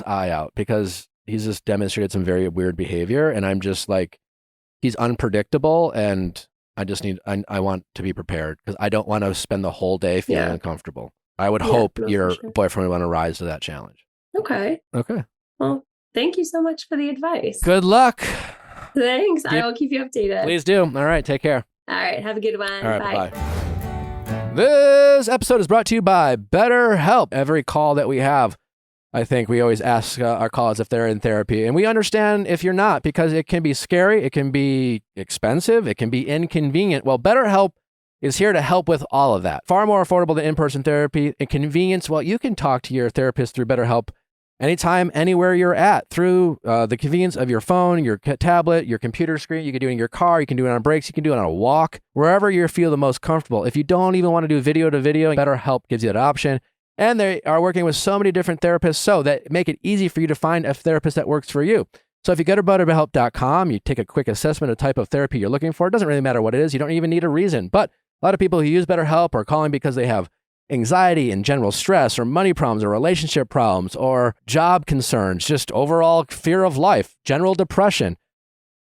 eye out because he's just demonstrated some very weird behavior. And I'm just like, he's unpredictable. And I just I want to be prepared because I don't want to spend the whole day feeling uncomfortable. I would hope your boyfriend would want to rise to that challenge. Okay. Well, thank you so much for the advice. Good luck. Thanks. I will keep you updated. Please do. All right. Take care. All right. Have a good one. All right. Bye. This episode is brought to you by BetterHelp. Every call that we have, I think we always ask our callers if they're in therapy, and we understand if you're not because it can be scary, it can be expensive, it can be inconvenient. Well, BetterHelp is here to help with all of that. Far more affordable than in-person therapy and convenience. Well, you can talk to your therapist through BetterHelp anytime, anywhere you're at through the convenience of your phone, your tablet, your computer screen. You can do it in your car. You can do it on breaks. You can do it on a walk, wherever you feel the most comfortable. If you don't even want to do video to video, BetterHelp gives you that option. And they are working with so many different therapists so that make it easy for you to find a therapist that works for you. So if you go to BetterHelp.com, you take a quick assessment of type of therapy you're looking for. It doesn't really matter what it is. You don't even need a reason. But a lot of people who use BetterHelp are calling because they have anxiety and general stress or money problems or relationship problems or job concerns, just overall fear of life, general depression.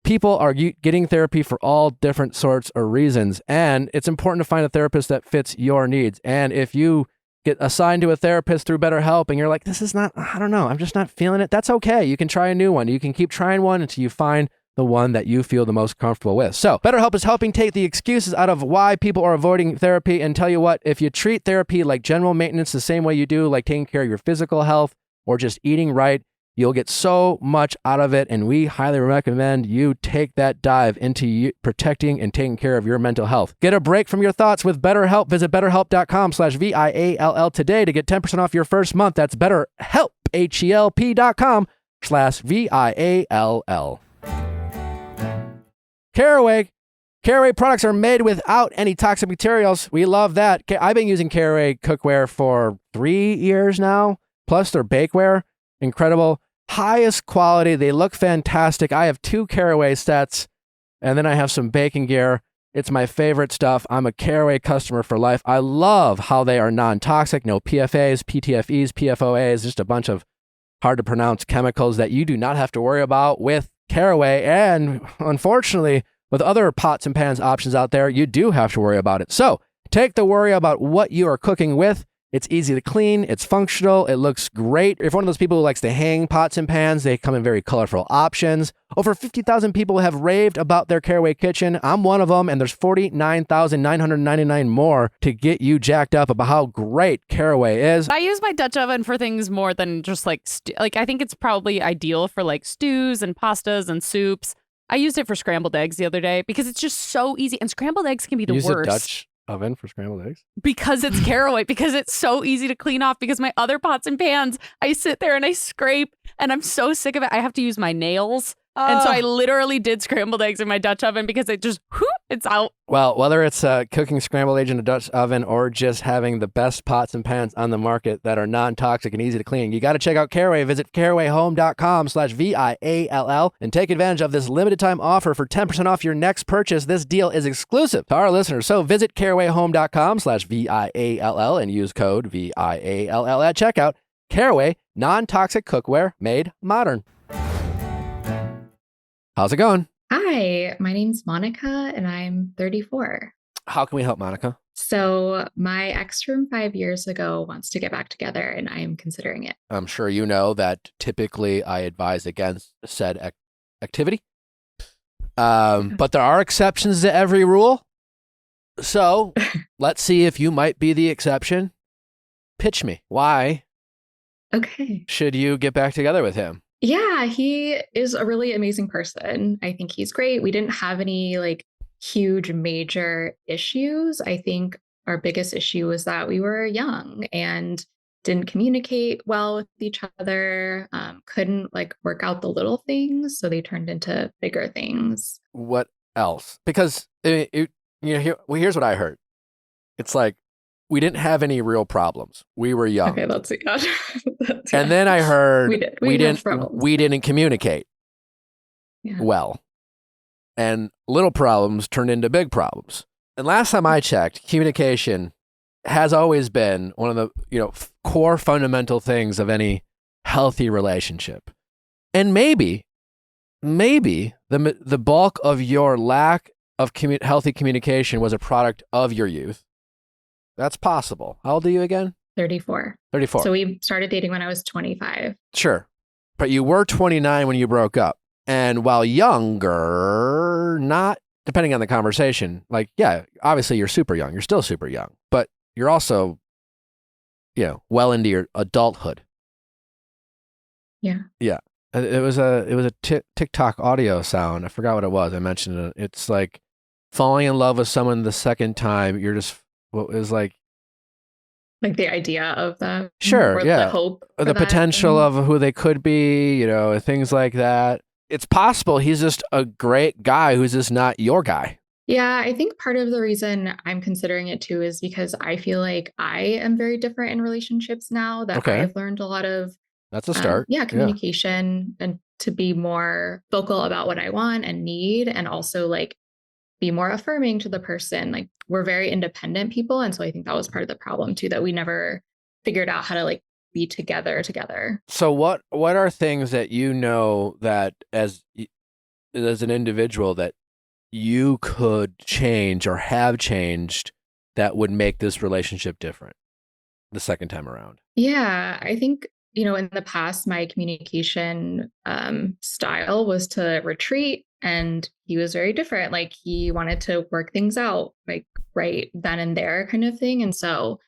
People are getting therapy for all different sorts of reasons. And it's important to find a therapist that fits your needs. And if you get assigned to a therapist through BetterHelp and you're like, this is not, I don't know, I'm just not feeling it. That's okay. You can try a new one. You can keep trying one until you find the one that you feel the most comfortable with. So BetterHelp is helping take the excuses out of why people are avoiding therapy, and tell you what, if you treat therapy like general maintenance the same way you do like taking care of your physical health or just eating right, you'll get so much out of it, and we highly recommend you take that dive into protecting and taking care of your mental health. Get a break from your thoughts with BetterHelp. Visit betterhelp.com/VIALL today to get 10% off your first month. That's BetterHelp, HELP.com/VIALL. Caraway products are made without any toxic materials. We love that. I've been using Caraway cookware for 3 years now, plus their bakeware. Incredible. Highest quality. They look fantastic. I have 2 Caraway sets, and then I have some baking gear. It's my favorite stuff. I'm a Caraway customer for life. I love how they are non-toxic. No PFAs, PTFEs, PFOAs, just a bunch of hard to pronounce chemicals that you do not have to worry about with Caraway. And unfortunately, with other pots and pans options out there, you do have to worry about it. So take the worry about what you are cooking with. It's easy to clean. It's functional. It looks great. If one of those people who likes to hang pots and pans, they come in very colorful options. Over 50,000 people have raved about their Caraway kitchen. I'm one of them, and there's 49,999 more to get you jacked up about how great Caraway is. I use my Dutch oven for things more than just like I think it's probably ideal for like stews and pastas and soups. I used it for scrambled eggs the other day because it's just so easy, and scrambled eggs can be the Use worst. a Dutch oven for scrambled eggs? Because it's Caraway, because it's so easy to clean off, because my other pots and pans, I sit there and I scrape, and I'm so sick of it. I have to use my nails. And so I literally did scrambled eggs in my Dutch oven because it just, it's out. Well, whether it's cooking scrambled eggs in a Dutch oven or just having the best pots and pans on the market that are non-toxic and easy to clean, you got to check out Caraway. Visit carawayhome.com/VIALL and take advantage of this limited time offer for 10% off your next purchase. This deal is exclusive to our listeners. So visit carawayhome.com/VIALL and use code VIALL at checkout. Caraway, non-toxic cookware made modern. How's it going? Hi, my name's Monica and I'm 34. How can we help, Monica? So my ex from 5 years ago wants to get back together and I am considering it. I'm sure you know that typically I advise against said activity. But there are exceptions to every rule. So let's see if you might be the exception. Pitch me. Why Okay. should you get back together with him? Yeah, he is a really amazing person. I think he's great. We didn't have any like huge major issues. I think our biggest issue was that we were young and didn't communicate well with each other, couldn't like work out the little things. So they turned into bigger things. What else? Because here's what I heard. It's like, we didn't have any real problems. We were young. Okay, that's it. And then I heard we didn't communicate well. And little problems turned into big problems. And last time I checked, communication has always been one of the core fundamental things of any healthy relationship. And maybe the bulk of your lack of healthy communication was a product of your youth. That's possible. How old are you again? 34. 34. So we started dating when I was 25. Sure. But you were 29 when you broke up. And while younger, not depending on the conversation, like, yeah, obviously you're super young. You're still super young. But you're also, well into your adulthood. Yeah. Yeah. It was a TikTok audio sound. I forgot what it was. I mentioned it. It's like falling in love with someone the second time. You're just, what is like the idea of that. Sure. Or yeah. The hope. The potential of who they could be, things like that. It's possible he's just a great guy who's just not your guy. Yeah, I think part of the reason I'm considering it too is because I feel like I am very different in relationships now that I've learned a lot of. That's a start. Communication and to be more vocal about what I want and need, and also like be more affirming to the person. Like we're very independent people. And so I think that was part of the problem too, that we never figured out how to like be together. So what are things that that as an individual that you could change or have changed that would make this relationship different the second time around? Yeah, I think, in the past, my communication style was to retreat And he was very different. Like he wanted to work things out like right then and there kind of thing. And so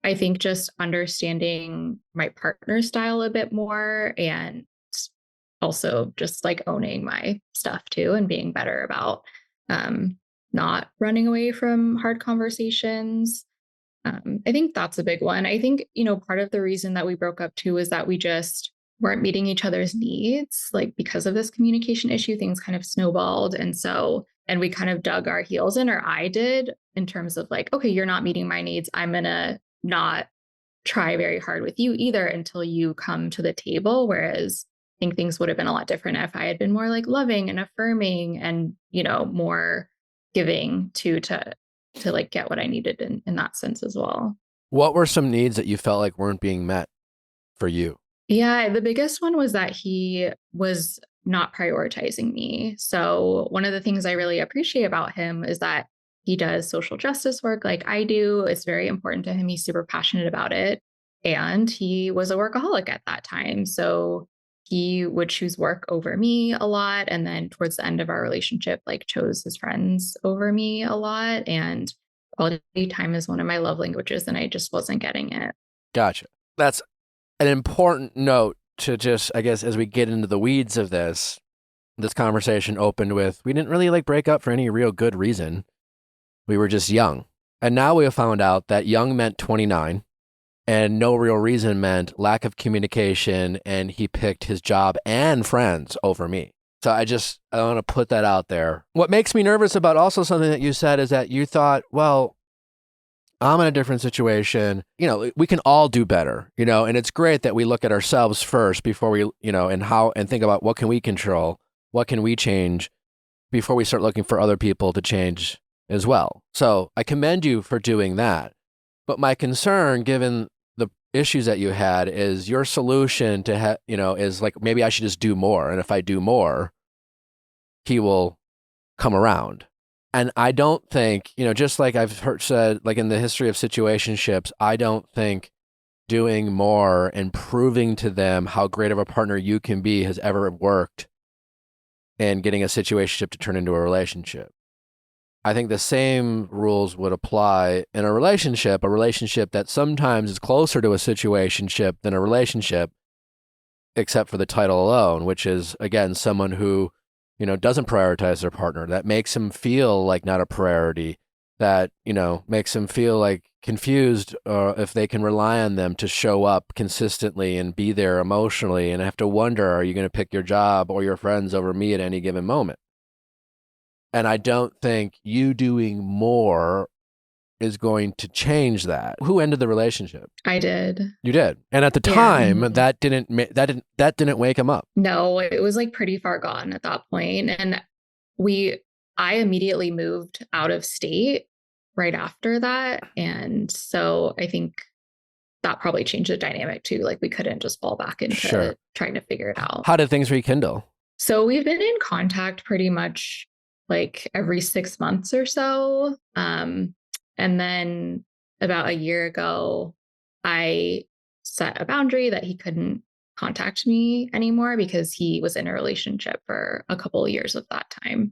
I think just understanding my partner's style a bit more, and also just like owning my stuff too and being better about not running away from hard conversations. I think that's a big one. I think, part of the reason that we broke up too is that we just weren't meeting each other's needs. Like because of this communication issue, things kind of snowballed. And we kind of dug our heels in, or I did, in terms of like, okay, you're not meeting my needs. I'm going to not try very hard with you either until you come to the table. Whereas I think things would have been a lot different if I had been more like loving and affirming and, more giving to like get what I needed in that sense as well. What were some needs that you felt like weren't being met for you? Yeah, the biggest one was that he was not prioritizing me. So one of the things I really appreciate about him is that he does social justice work like I do. It's very important to him. He's super passionate about it. And he was a workaholic at that time. So he would choose work over me a lot. And then towards the end of our relationship, like chose his friends over me a lot. And quality time is one of my love languages. And I just wasn't getting it. Gotcha. That's an important note to just, I guess, as we get into the weeds of this conversation opened with, we didn't really like break up for any real good reason. We were just young. And now we have found out that young meant 29 and no real reason meant lack of communication. And he picked his job and friends over me. So I want to put that out there. What makes me nervous about also something that you said is that you thought, well, I'm in a different situation. We can all do better, and it's great that we look at ourselves first before we, and think about what can we control, what can we change before we start looking for other people to change as well. So I commend you for doing that. But my concern, given the issues that you had, is your solution to, is like, maybe I should just do more. And if I do more, he will come around. And I don't think, just like I've heard said, like in the history of situationships, I don't think doing more and proving to them how great of a partner you can be has ever worked in getting a situationship to turn into a relationship. I think the same rules would apply in a relationship that sometimes is closer to a situationship than a relationship, except for the title alone, which is, again, someone who doesn't prioritize their partner, that makes him feel like not a priority, that, makes him feel like confused if they can rely on them to show up consistently and be there emotionally, and have to wonder, are you going to pick your job or your friends over me at any given moment? And I don't think you doing more is going to change that. Who ended the relationship? I did. You did. And at the time, that didn't wake him up. No, it was like pretty far gone at that point. And I immediately moved out of state right after that. And so I think that probably changed the dynamic too. Like we couldn't just fall back into trying to figure it out. How did things rekindle? So we've been in contact pretty much like every 6 months or so. And then about a year ago, I set a boundary that he couldn't contact me anymore because he was in a relationship for a couple of years of that time.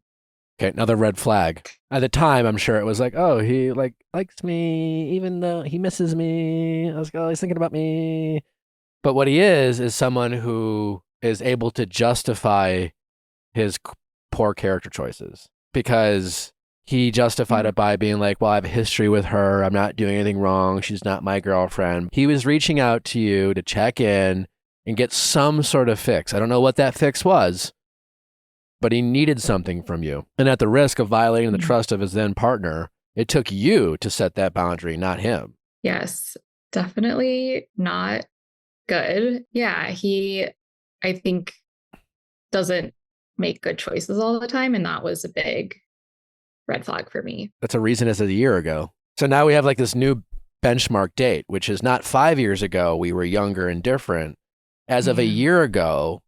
Okay, another red flag. At the time, I'm sure it was like, oh, he likes me, even though he misses me. I was he's thinking about me. But what he is someone who is able to justify his poor character choices, because he justified it by being like, well, I have a history with her. I'm not doing anything wrong. She's not my girlfriend. He was reaching out to you to check in and get some sort of fix. I don't know what that fix was, but he needed something from you. And at the risk of violating the trust of his then partner, it took you to set that boundary, not him. Yes, definitely not good. Yeah, he, I think, doesn't make good choices all the time. And that was a big red flag for me. That's a reason as a year ago. So now we have like this new benchmark date, which is not 5 years ago. We were younger and different. As of a year ago,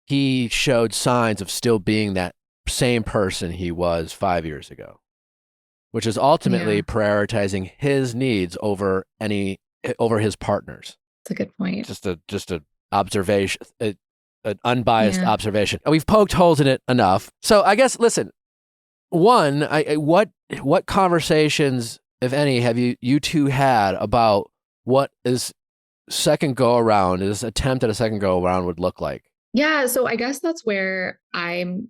he showed signs of still being that same person he was 5 years ago, which is ultimately prioritizing his needs over his partner's. That's a good point. Just a observation. an unbiased observation. We've poked holes in it enough. So I guess, listen, one, what conversations, if any, have you two had about what is second go around, this attempt at a second go around would look like? Yeah, so I guess that's where I'm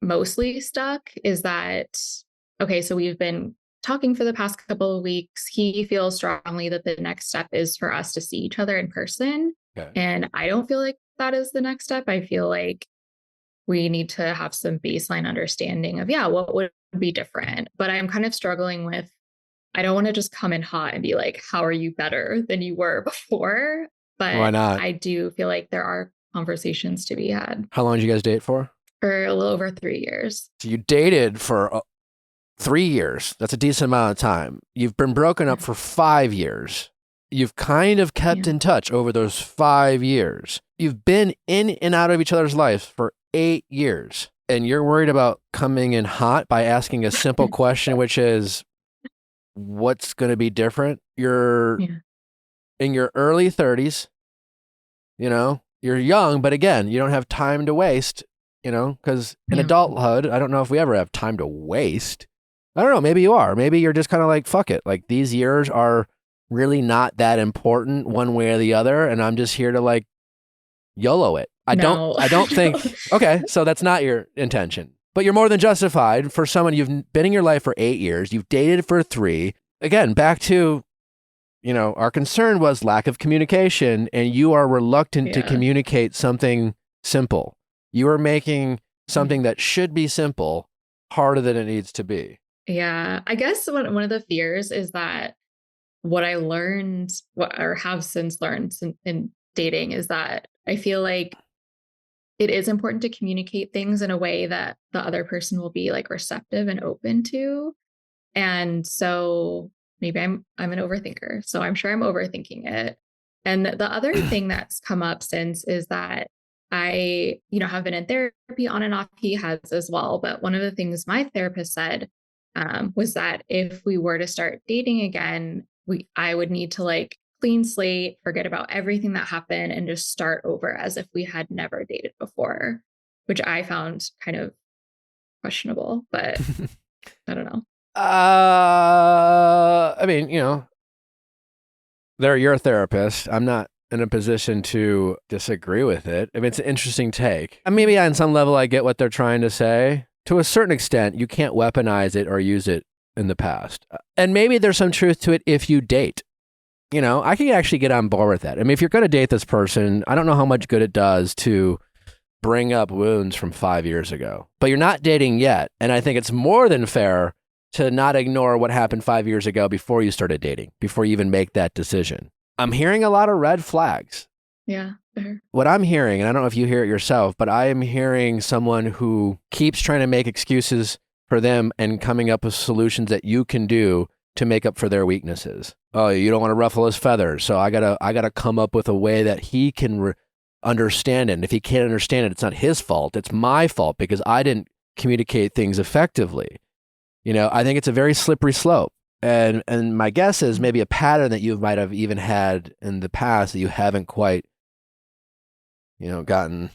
mostly stuck, is that, okay, so we've been talking for the past couple of weeks. He feels strongly that the next step is for us to see each other in person. Okay. And I don't feel like that is the next step. I feel like we need to have some baseline understanding of, what would be different. But I'm kind of struggling with, I don't want to just come in hot and be like, how are you better than you were before? But why not? I do feel like there are conversations to be had. How long did you guys date for? For a little over 3 years. So you dated for 3 years. That's a decent amount of time. You've been broken up for 5 years. You've kind of kept in touch over those 5 years. You've been in and out of each other's lives for 8 years. And you're worried about coming in hot by asking a simple question, which is, what's going to be different? You're in your early 30s. You know, you're young, but again, you don't have time to waste, you know, because in adulthood, I don't know if we ever have time to waste. I don't know. Maybe you are. Maybe you're just kind of like, fuck it. Like, these years are really not that important one way or the other. And I'm just here to like YOLO it. I don't think, okay, so that's not your intention, but you're more than justified for someone. You've been in your life for 8 years. You've dated for 3. Again, back to, you know, our concern was lack of communication, and you are reluctant to communicate something simple. You are making something that should be simple harder than it needs to be. Yeah, I guess one of the fears is that what I learned, or have since learned in dating, is that I feel like it is important to communicate things in a way that the other person will be like receptive and open to. And so maybe I'm an overthinker. So I'm sure I'm overthinking it. And the other thing that's come up since is that I, have been in therapy on and off. He has as well. But one of the things my therapist said was that if we were to start dating again, I would need to like clean slate, forget about everything that happened, and just start over as if we had never dated before, which I found kind of questionable, but I don't know. I mean, they're your therapist. I'm not in a position to disagree with it. I mean, it's an interesting take. Maybe on some level, I get what they're trying to say. To a certain extent, you can't weaponize it or use it in the past. And maybe there's some truth to it if you date. I can actually get on board with that. I mean, if you're going to date this person, I don't know how much good it does to bring up wounds from 5 years ago. But you're not dating yet. And I think it's more than fair to not ignore what happened 5 years ago before you started dating, before you even make that decision. I'm hearing a lot of red flags. Yeah. Fair. What I'm hearing, and I don't know if you hear it yourself, but I am hearing someone who keeps trying to make excuses for them and coming up with solutions that you can do to make up for their weaknesses. Oh, you don't want to ruffle his feathers, so I gotta come up with a way that he can understand it. And if he can't understand it, it's not his fault. It's my fault because I didn't communicate things effectively. I think it's a very slippery slope. And my guess is maybe a pattern that you might have even had in the past that you haven't quite, gotten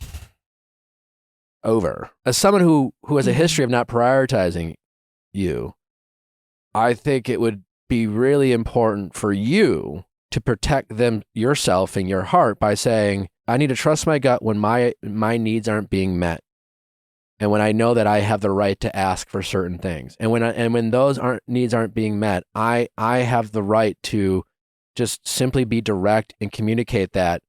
over. As someone who has a history of not prioritizing you, I think it would be really important for you to protect yourself and your heart by saying, I need to trust my gut when my needs aren't being met. And when I know that I have the right to ask for certain things. And when those needs aren't being met, I have the right to just simply be direct and communicate that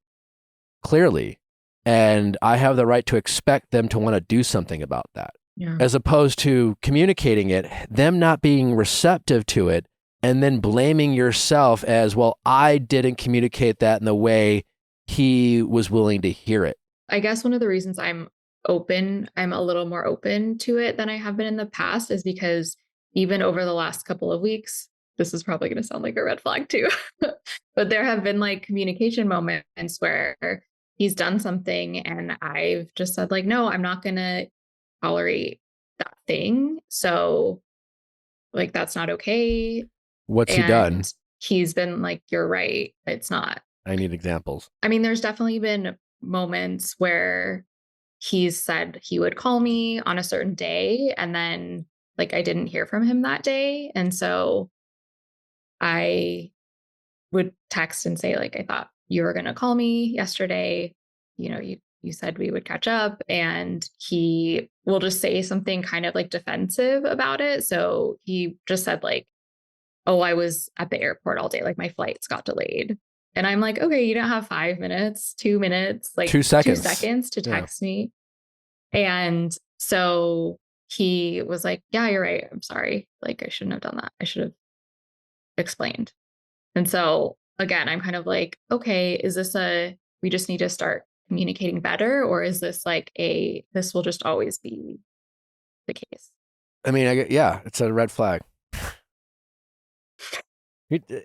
clearly. And I have the right to expect them to want to do something about that. Yeah. As opposed to communicating it, them not being receptive to it, and then blaming yourself as, well, I didn't communicate that in the way he was willing to hear it. I guess one of the reasons I'm a little more open to it than I have been in the past is because even over the last couple of weeks, this is probably going to sound like a red flag too, but there have been like communication moments where he's done something and I've just said like, no, I'm not going to tolerate that thing. So like, that's not okay. What's he done? He's been like, you're right. It's not. I need examples. I mean, there's definitely been moments where he's said he would call me on a certain day, and then like I didn't hear from him that day. And so I would text and say, like, I thought you were going to call me yesterday. You know, you said we would catch up, and he will just say something kind of like defensive about it. So he just said like, oh, I was at the airport all day. Like my flights got delayed. And I'm like, okay, you don't have 5 minutes, 2 minutes, like 2 seconds. 2 seconds to text me. And so he was like, yeah, you're right. I'm sorry. Like I shouldn't have done that. I should have explained. And so again, I'm kind of like, okay, is this we just need to start communicating better? Or is this like this will just always be the case? I mean, yeah, it's a red flag.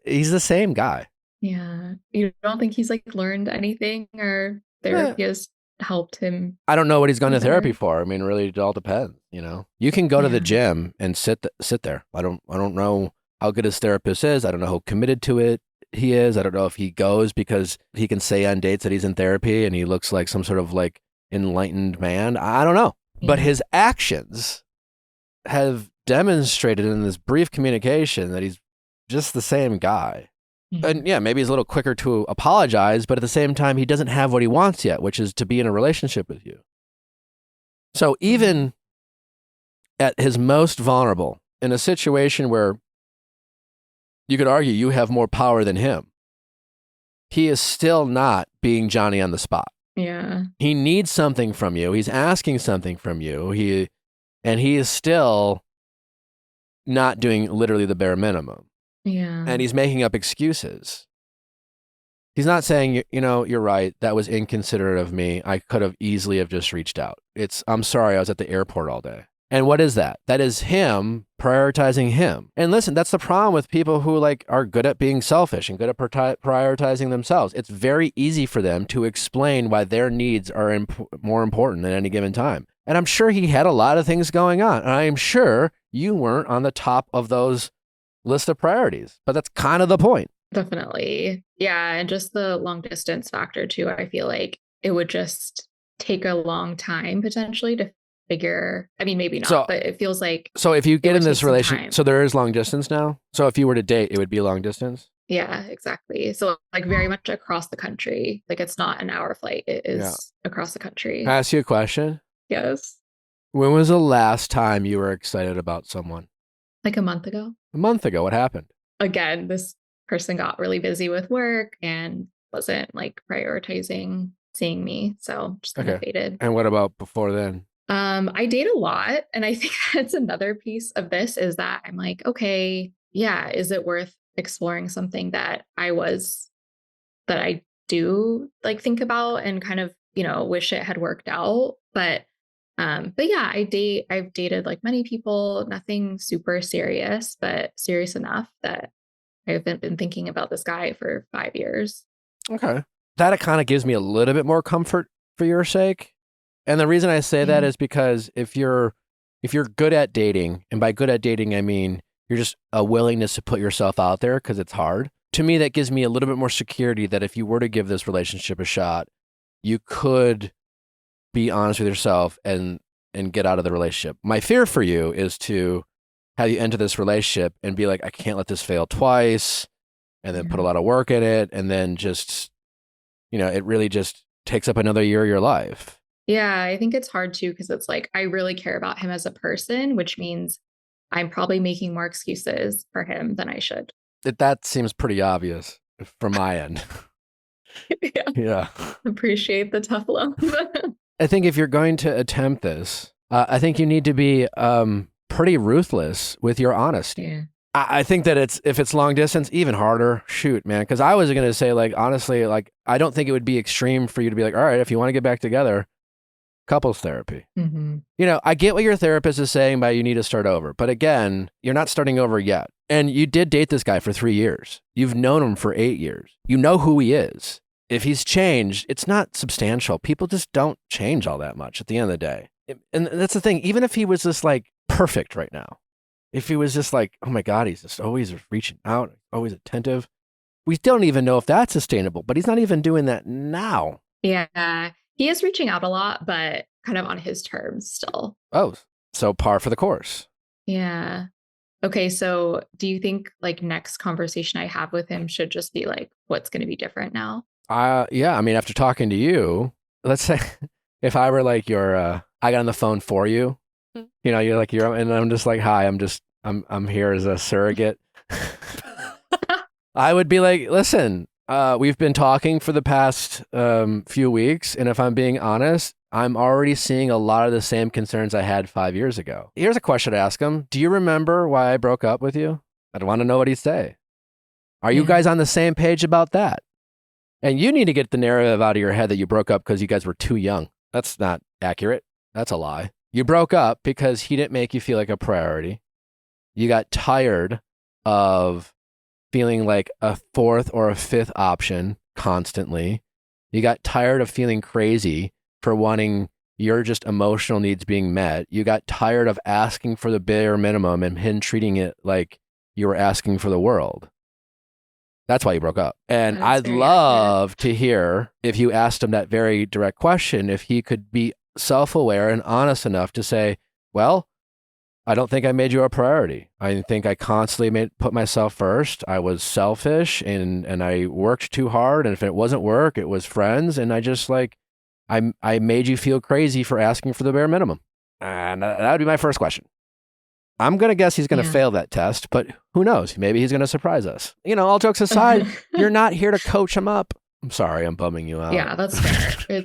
He's the same guy. Yeah. You don't think he's like learned anything, or therapy has helped him? I don't know what he's going to therapy for. I mean, really, it all depends. You know, you can go to the gym and sit there. I don't know how good his therapist is. I don't know how committed to it he is. I don't know if he goes because he can say on dates that he's in therapy and he looks like some sort of like enlightened man. I don't know. Yeah. But his actions have demonstrated in this brief communication that he's just the same guy. Mm-hmm. And yeah, maybe he's a little quicker to apologize, but at the same time, he doesn't have what he wants yet, which is to be in a relationship with you. So even at his most vulnerable, in a situation where you could argue you have more power than him, he is still not being Johnny on the spot. Yeah. He needs something from you. He's asking something from you. He is still not doing literally the bare minimum. Yeah. And he's making up excuses. He's not saying, you know, you're right. That was inconsiderate of me. I could have easily have just reached out. I'm sorry. I was at the airport all day. And what is that? That is him prioritizing him. And listen, that's the problem with people who like are good at being selfish and good at prioritizing themselves. It's very easy for them to explain why their needs are more important at any given time. And I'm sure he had a lot of things going on. And I am sure you weren't on the top of those list of priorities, but that's kind of the point. Definitely. Yeah. And just the long distance factor too. I feel like it would just take a long time potentially to figure. I mean, maybe not, but it feels like. So if you get in this relationship, so there is long distance now. So if you were to date, it would be long distance. Yeah, exactly. So like very much across the country. Like it's not an hour flight. It is across the country. Can I ask you a question? Yes. When was the last time you were excited about someone? Like a month ago. A month ago. What happened? Again, this person got really busy with work and wasn't like prioritizing seeing me. So just kind of faded. And what about before then? I date a lot. And I think that's another piece of this is that I'm like, okay, yeah, is it worth exploring something that I do like think about and kind of, you know, wish it had worked out. But yeah, I've dated like many people, nothing super serious, but serious enough that I've been thinking about this guy for 5 years. Okay. That kind of gives me a little bit more comfort for your sake. And the reason I say that is because if you're good at dating, and by good at dating, I mean, you're just a willingness to put yourself out there because it's hard. To me, that gives me a little bit more security that if you were to give this relationship a shot, you could be honest with yourself and get out of the relationship. My fear for you is to have you enter this relationship and be like, I can't let this fail twice, and then put a lot of work in it, and then just, you know, it really just takes up another year of your life. Yeah, I think it's hard too, because it's like, I really care about him as a person, which means I'm probably making more excuses for him than I should. That seems pretty obvious from my end. Yeah. Appreciate the tough love. I think if you're going to attempt this, I think you need to be pretty ruthless with your honesty. Yeah. I think that if it's long distance, even harder. Shoot, man. Because I was going to say, like, honestly, like, I don't think it would be extreme for you to be like, all right, if you want to get back together, couples therapy. Mm-hmm. You know, I get what your therapist is saying by you need to start over. But again, you're not starting over yet. And you did date this guy for 3 years. You've known him for 8 years. You know who he is. If he's changed, it's not substantial. People just don't change all that much at the end of the day. And that's the thing. Even if he was just like perfect right now, if he was just like, oh my God, he's just always reaching out, always attentive, we don't even know if that's sustainable, but he's not even doing that now. Yeah. He is reaching out a lot, but kind of on his terms still. Oh, so par for the course. Yeah. Okay. So do you think like next conversation I have with him should just be like, what's going to be different now? Yeah. I mean, after talking to you, let's say if I were like I got on the phone for you, you know, and I'm just like, hi, I'm here as a surrogate. I would be like, listen, we've been talking for the past few weeks, and if I'm being honest, I'm already seeing a lot of the same concerns I had 5 years ago. Here's a question to ask him. Do you remember why I broke up with you? I'd want to know what he'd say. Are you guys on the same page about that? And you need to get the narrative out of your head that you broke up because you guys were too young. That's not accurate. That's a lie. You broke up because he didn't make you feel like a priority. You got tired of feeling like a fourth or a fifth option constantly. You got tired of feeling crazy for wanting your just emotional needs being met. You got tired of asking for the bare minimum and him treating it like you were asking for the world. That's why you broke up. And That's I'd very love to hear, if you asked him that very direct question, if he could be self-aware and honest enough to say, well, I don't think I made you a priority. I think I constantly put myself first. I was selfish and I worked too hard. And if it wasn't work, it was friends. And I just I made you feel crazy for asking for the bare minimum. And that would be my first question. I'm going to guess he's going to fail that test, but who knows? Maybe he's going to surprise us. You know, all jokes aside, you're not here to coach him up. I'm sorry, I'm bumming you out. Yeah, that's fair.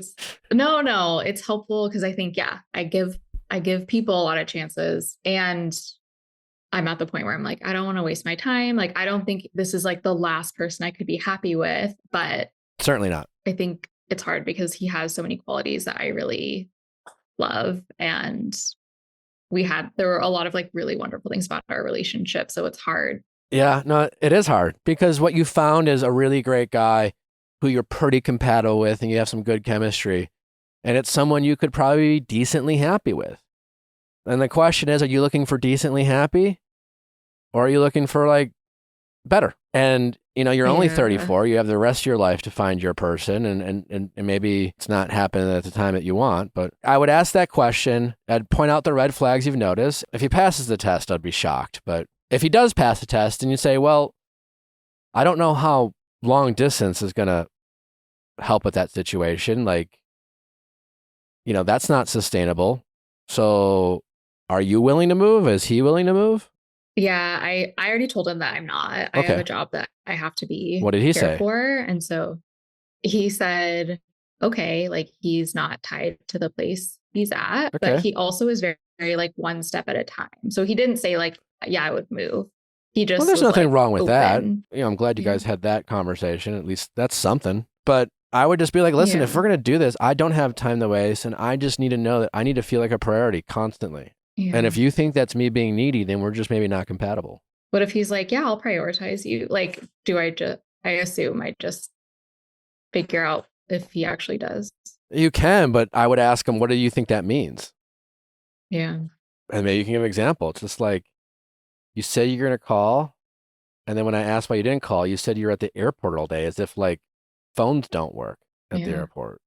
No, it's helpful because I think, I give people a lot of chances, and I'm at the point where I'm like, I don't want to waste my time. Like, I don't think this is like the last person I could be happy with, but certainly not. I think it's hard because he has so many qualities that I really love. And there were a lot of like really wonderful things about our relationship. So it's hard. Yeah, no, it is hard because what you found is a really great guy who you're pretty compatible with and you have some good chemistry. And it's someone you could probably be decently happy with. And the question is, are you looking for decently happy? Or are you looking for like better? And you know, you're only 34. You have the rest of your life to find your person, and maybe it's not happening at the time that you want. But I would ask that question. I'd point out the red flags you've noticed. If he passes the test, I'd be shocked. But if he does pass the test, and you say, well, I don't know how long distance is going to help with that situation. Like, you know, that's not sustainable. So are you willing to move? Is he willing to move? Yeah, I already told him that I'm not. I have a job that I have to be What did he say? For. And so he said, okay, like he's not tied to the place he's at, but he also is very, very like one step at a time. So he didn't say like, yeah, I would move. He just Well, there's nothing wrong with that. open. You know, I'm glad you guys had that conversation. At least that's something. But I would just be like, listen, if we're going to do this, I don't have time to waste. And I just need to know that I need to feel like a priority constantly. Yeah. And if you think that's me being needy, then we're just maybe not compatible. What if he's like, yeah, I'll prioritize you? Like, I assume I just figure out if he actually does. You can, but I would ask him, what do you think that means? Yeah. And maybe you can give an example. It's just like, you said you're going to call. And then when I asked why you didn't call, you said you're at the airport all day, as if like phones don't work at the airport.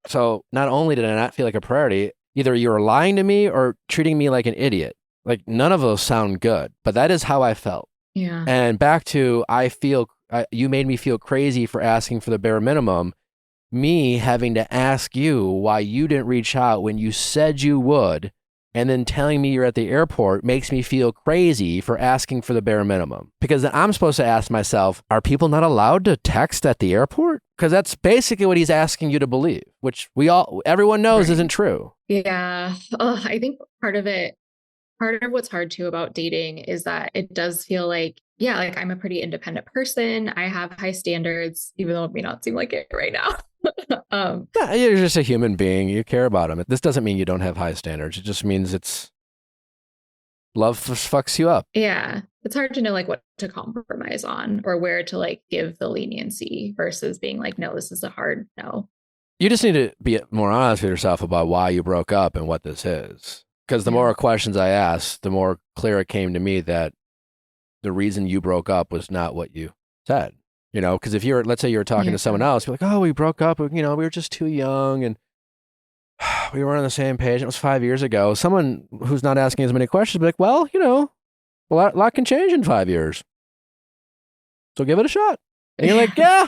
So not only did I not feel like a priority, either you were lying to me or treating me like an idiot. Like none of those sound good, but that is how I felt. Yeah. And back to, you made me feel crazy for asking for the bare minimum. Me having to ask you why you didn't reach out when you said you would, and then telling me you're at the airport makes me feel crazy for asking for the bare minimum. Because then I'm supposed to ask myself, are people not allowed to text at the airport? Because that's basically what he's asking you to believe, which everyone knows isn't true. Yeah. I think part of what's hard too about dating is that it does feel like, like I'm a pretty independent person. I have high standards, even though it may not seem like it right now. Yeah, you're just a human being. You care about him. This doesn't mean you don't have high standards. It just means love fucks you up. Yeah. It's hard to know like what to compromise on or where to like give the leniency versus being like, no, this is a hard no. You just need to be more honest with yourself about why you broke up and what this is. Because the more questions I asked, the more clear it came to me that the reason you broke up was not what you said. You know, because if you're, let's say you were talking to someone else, you're like, oh, we broke up, you know, we were just too young and we weren't on the same page. It was 5 years ago. Someone who's not asking as many questions will be like, well, you know, a lot can change in 5 years. So give it a shot. And you're like, yeah,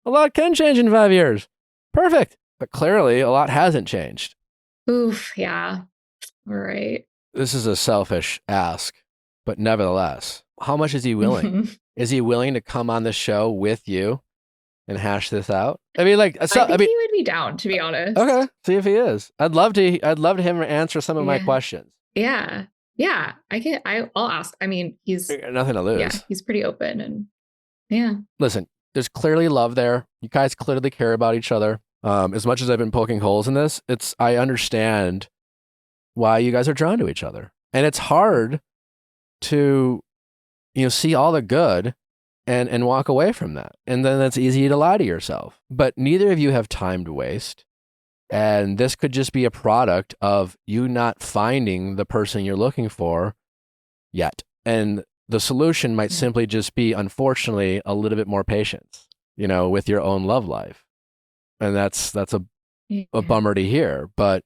a lot can change in 5 years. Perfect. But clearly a lot hasn't changed. Oof. Yeah. All right. This is a selfish ask, but nevertheless, how much is he willing? Is he willing to come on the show with you and hash this out? I mean, like, so, I think he would be down, to be honest. Okay, see if he is. I'd love to him answer some of my questions. Yeah, yeah. I'll ask. I mean, he's nothing to lose. Yeah, he's pretty open, and yeah. Listen, there's clearly love there. You guys clearly care about each other. As much as I've been poking holes in this, I understand why you guys are drawn to each other, and it's hard to, you know, see all the good and walk away from that. And then it's easy to lie to yourself. But neither of you have time to waste. And this could just be a product of you not finding the person you're looking for yet. And the solution might simply just be, unfortunately, a little bit more patience, you know, with your own love life. And that's a bummer to hear. But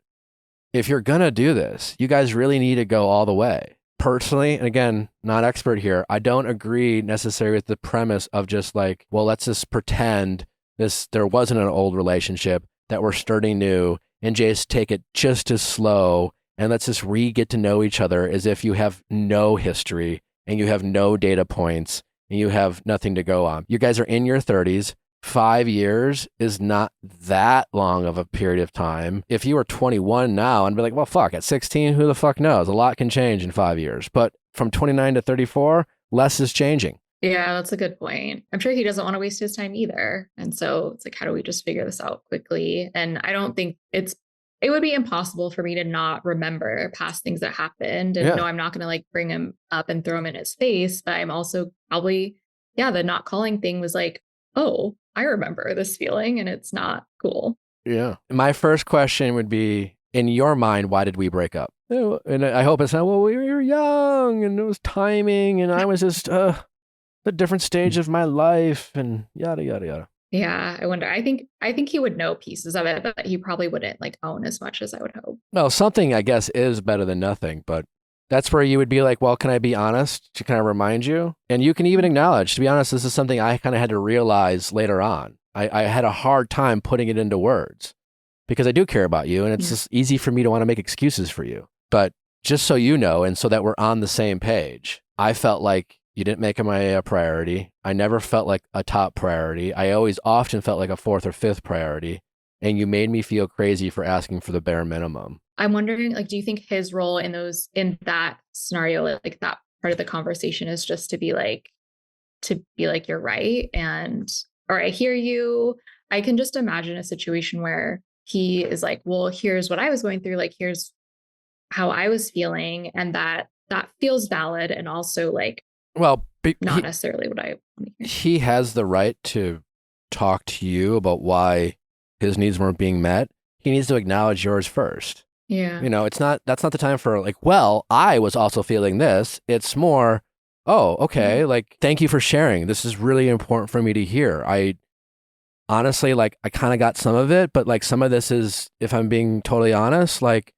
if you're going to do this, you guys really need to go all the way. Personally, and again, not expert here, I don't agree necessarily with the premise of just like, well, let's just pretend there wasn't an old relationship, that we're starting new, and just take it just as slow, and let's just get to know each other as if you have no history and you have no data points and you have nothing to go on. You guys are in your 30s. 5 years is not that long of a period of time. If you were 21 now, I'd be like, well, fuck, at 16, who the fuck knows? A lot can change in 5 years. But from 29 to 34, less is changing. Yeah, that's a good point. I'm sure he doesn't want to waste his time either. And so it's like, how do we just figure this out quickly? And I don't think it would be impossible for me to not remember past things that happened. And no, I'm not going to like bring him up and throw him in his face. But I'm also probably, the not calling thing was like, oh, I remember this feeling and it's not cool. Yeah. My first question would be, in your mind, why did we break up? And I hope it's not, well, we were young and it was timing and I was just a different stage of my life and yada, yada, yada. Yeah, I wonder. I think he would know pieces of it, but he probably wouldn't like own as much as I would hope. Well, something I guess is better than nothing, but that's where you would be like, well, can I be honest? Can I remind you? And you can even acknowledge, to be honest, this is something I kind of had to realize later on. I had a hard time putting it into words because I do care about you and it's just easy for me to want to make excuses for you. But just so you know, and so that we're on the same page, I felt like you didn't make him a priority. I never felt like a top priority. I always often felt like a fourth or fifth priority. And you made me feel crazy for asking for the bare minimum. I'm wondering, like, do you think his role in that scenario, like that part of the conversation is just to be like, you're right. Or I hear you. I can just imagine a situation where he is like, well, here's what I was going through. Like, here's how I was feeling. And that feels valid. And also like, well, not necessarily what I want to hear. He has the right to talk to you about why his needs weren't being met. He needs to acknowledge yours first. Yeah. You know, that's not the time for like, well, I was also feeling this. It's more, oh, okay. Like, thank you for sharing. This is really important for me to hear. I honestly, like, I kind of got some of it, but like some of this is, if I'm being totally honest, like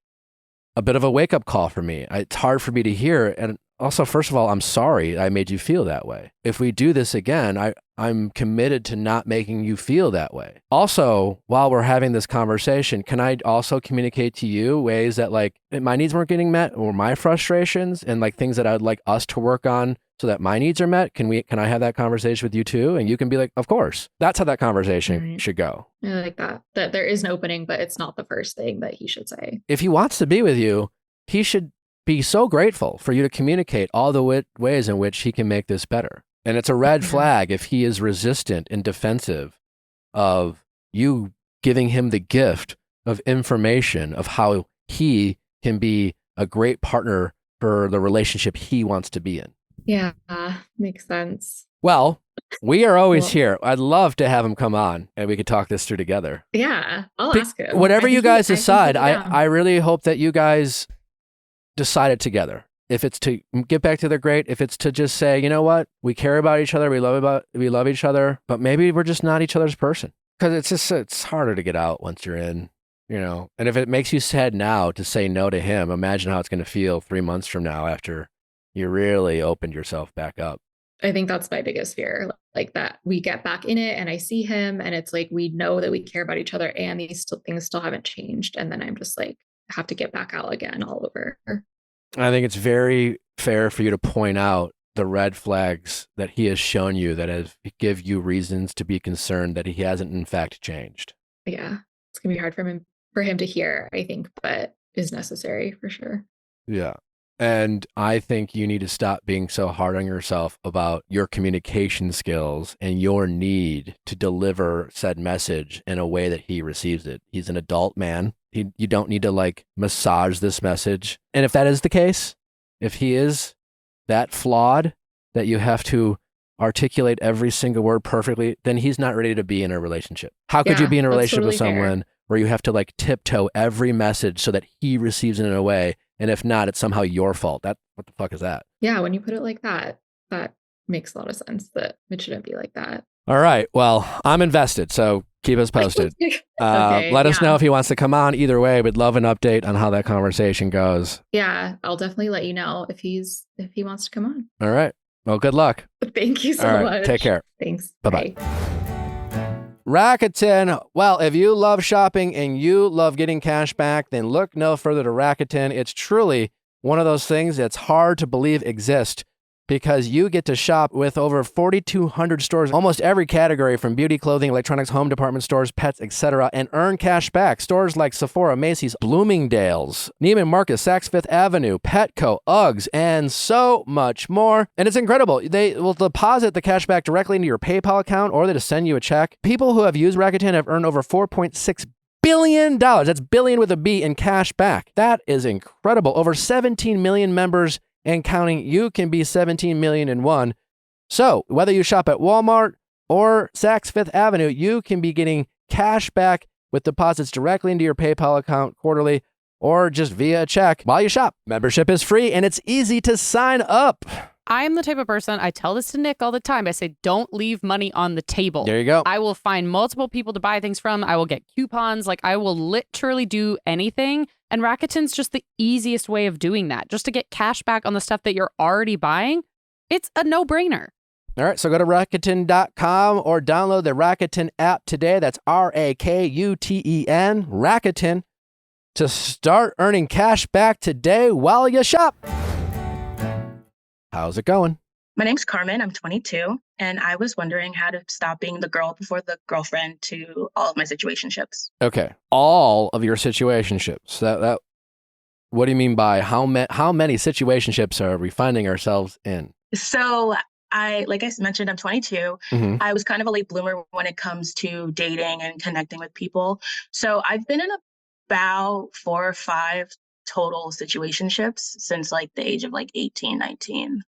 a bit of a wake up call for me. It's hard for me to hear. And also, first of all, I'm sorry I made you feel that way. If we do this again, I'm committed to not making you feel that way. Also, while we're having this conversation, can I also communicate to you ways that like my needs weren't getting met or my frustrations and like things that I'd like us to work on so that my needs are met? Can I have that conversation with you too? And you can be like, of course. That's how that conversation should go. I like that there is an opening, but it's not the first thing that he should say. If he wants to be with you, he should be so grateful for you to communicate all the ways in which he can make this better. And it's a red flag if he is resistant and defensive of you giving him the gift of information of how he can be a great partner for the relationship he wants to be in. Yeah, makes sense. Well, we are always here. I'd love to have him come on and we could talk this through together. Yeah, I'll ask him. Whatever you guys decide, I really hope that you guys decide it together. If it's to get back together, great. If it's to just say, you know what, we care about each other, we love each other, but maybe we're just not each other's person. Because it's harder to get out once you're in, you know. And if it makes you sad now to say no to him, imagine how it's going to feel 3 months from now after you really opened yourself back up. I think that's my biggest fear, like that we get back in it and I see him and it's like we know that we care about each other and these things still haven't changed. And then I'm just like, have to get back out again all over. I think it's very fair for you to point out the red flags that he has shown you that have give you reasons to be concerned that he hasn't in fact changed. Yeah, it's gonna be hard for him to hear, I think, but is necessary for sure. Yeah. And I think you need to stop being so hard on yourself about your communication skills and your need to deliver said message in a way that he receives it. He's an adult man. You don't need to like massage this message. And if that is the case, if he is that flawed that you have to articulate every single word perfectly, then he's not ready to be in a relationship. How could you be in a relationship with someone where you have to like tiptoe every message so that he receives it in a way? And if not, it's somehow your fault. What the fuck is that? Yeah, when you put it like that, that makes a lot of sense that it shouldn't be like that. All right. Well, I'm invested, so keep us posted. Let us know if he wants to come on. Either way, we'd love an update on how that conversation goes. Yeah, I'll definitely let you know if he wants to come on. All right. Well, good luck. Thank you so much. Take care. Thanks. Bye-bye. Rakuten. Well, if you love shopping and you love getting cash back, then look no further to Rakuten. It's truly one of those things that's hard to believe exist because you get to shop with over 4,200 stores, almost every category from beauty, clothing, electronics, home department stores, pets, etc., and earn cash back. Stores like Sephora, Macy's, Bloomingdale's, Neiman Marcus, Saks Fifth Avenue, Petco, Uggs, and so much more. And it's incredible. They will deposit the cash back directly into your PayPal account or they just send you a check. People who have used Rakuten have earned over $4.6 billion. That's billion with a B in cash back. That is incredible. Over 17 million members and counting. You can be 17 million in one. So whether you shop at Walmart or Saks Fifth Avenue, you can be getting cash back with deposits directly into your PayPal account quarterly or just via a check while you shop. Membership is free and it's easy to sign up. I am the type of person, I tell this to Nick all the time. I say, don't leave money on the table. There you go. I will find multiple people to buy things from. I will get coupons. Like I will literally do anything. And Rakuten's just the easiest way of doing that. Just to get cash back on the stuff that you're already buying. It's a no-brainer. All right, so go to Rakuten.com or download the Rakuten app today. That's Rakuten, Rakuten, to start earning cash back today while you shop. How's it going? My name's Carmen. I'm 22, and I was wondering how to stop being the girl before the girlfriend to all of my situationships. Okay, all of your situationships. That. What do you mean by how many situationships are we finding ourselves in? So like I mentioned, I'm 22. Mm-hmm. I was kind of a late bloomer when it comes to dating and connecting with people. So I've been in about 4 or 5 total situationships since like the age of like 18, 19,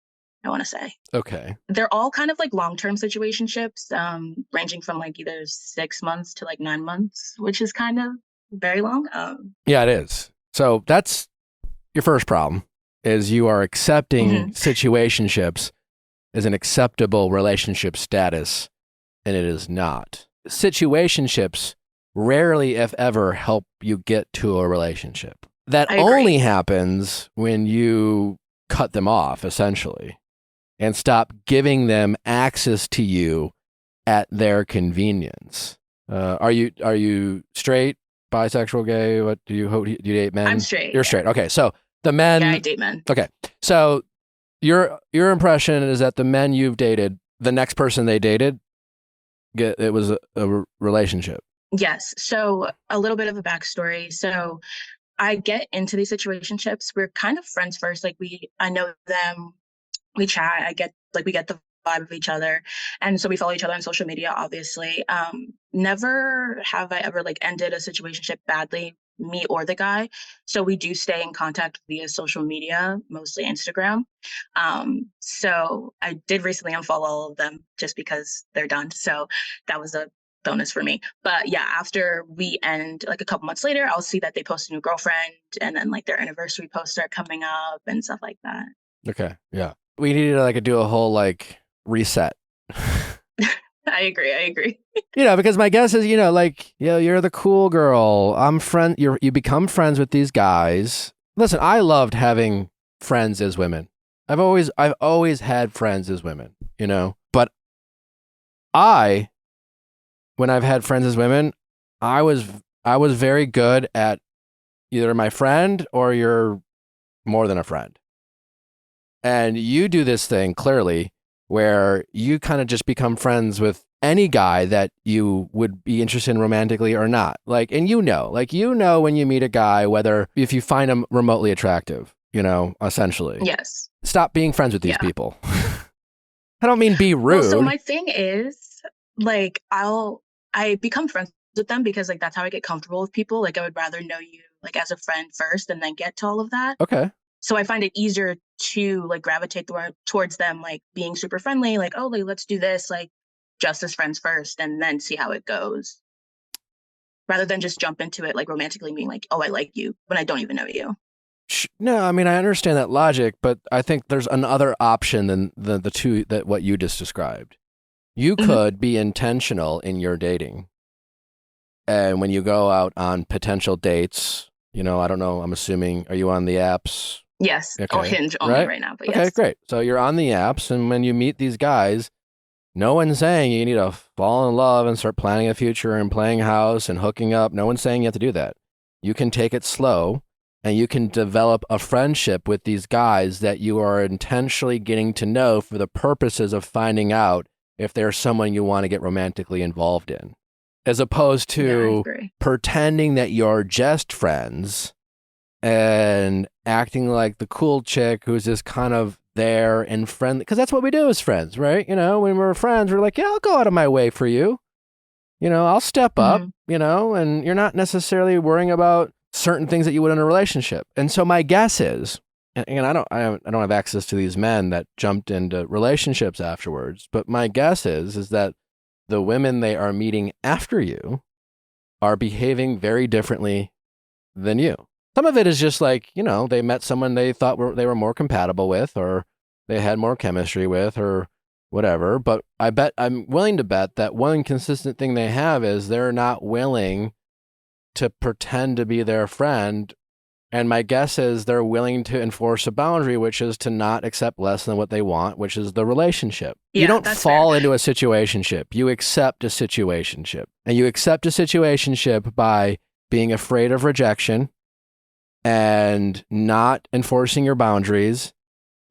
I want to say. Okay. They're all kind of like long-term situationships, ranging from like either 6 months to like 9 months, which is kind of very long. Yeah, it is. So that's your first problem, is you are accepting situationships as an acceptable relationship status, and it is not. Situationships rarely, if ever, help you get to a relationship. That only happens when you cut them off, essentially, and stop giving them access to you at their convenience. Are you straight, bisexual, gay? What do you date men? I'm straight. You're straight. Okay, so the men. Yeah, I date men. Okay, so your impression is that the men you've dated, the next person they dated, it was a relationship. Yes. So a little bit of a backstory. So I get into these situationships. We're kind of friends first. Like I know them, we chat. We get the vibe of each other. And so we follow each other on social media, obviously. Never have I ever like ended a situationship badly, me or the guy. So we do stay in contact via social media, mostly Instagram. So I did recently unfollow all of them just because they're done. So that was a bonus for me. But yeah, after we end, like a couple months later, I'll see that they post a new girlfriend, and then like their anniversary posts start coming up and stuff like that. Okay. Yeah. We need to like do a whole like reset. I agree. Because my guess is, like, you're the cool girl. You become friends with these guys. Listen, I loved having friends as women. I've always had friends as women, but when I've had friends as women, I was very good at either my friend or you're more than a friend. And you do this thing clearly where you kind of just become friends with any guy that you would be interested in romantically or not. Like, and when you meet a guy, whether if you find him remotely attractive, essentially. Yes. Stop being friends with these people. I don't mean be rude. Well, so my thing is, like, I become friends with them because like that's how I get comfortable with people. Like I would rather know you like as a friend first and then get to all of that. Okay. So I find it easier to like gravitate towards them, like being super friendly, like, oh, like, let's do this, like just as friends first and then see how it goes. Rather than just jump into it like romantically being like, oh, I like you when I don't even know you. No, I mean, I understand that logic, but I think there's another option than the two that what you just described. You could be intentional in your dating. And when you go out on potential dates, I don't know, I'm assuming, are you on the apps? Yes. Okay. I'll Hinge only right now, but yes. Okay, great. So you're on the apps, and when you meet these guys, no one's saying you need to fall in love and start planning a future and playing house and hooking up. No one's saying you have to do that. You can take it slow, and you can develop a friendship with these guys that you are intentionally getting to know for the purposes of finding out if there's someone you want to get romantically involved in, as opposed to pretending that you're just friends and acting like the cool chick who's just kind of there and friendly. Because that's what we do as friends, right? When we're friends, we're like, yeah, I'll go out of my way for you. I'll step up, and you're not necessarily worrying about certain things that you would in a relationship. And so my guess is, and I don't have access to these men that jumped into relationships afterwards, but my guess is that the women they are meeting after you are behaving very differently than you. Some of it is just like, they met someone they thought they were more compatible with, or they had more chemistry with, or whatever. But I'm willing to bet that one consistent thing they have is they're not willing to pretend to be their friend. And my guess is they're willing to enforce a boundary, which is to not accept less than what they want, which is the relationship. Yeah, you don't fall fair. into a situationship. You accept a situationship. And you accept a situationship by being afraid of rejection and not enforcing your boundaries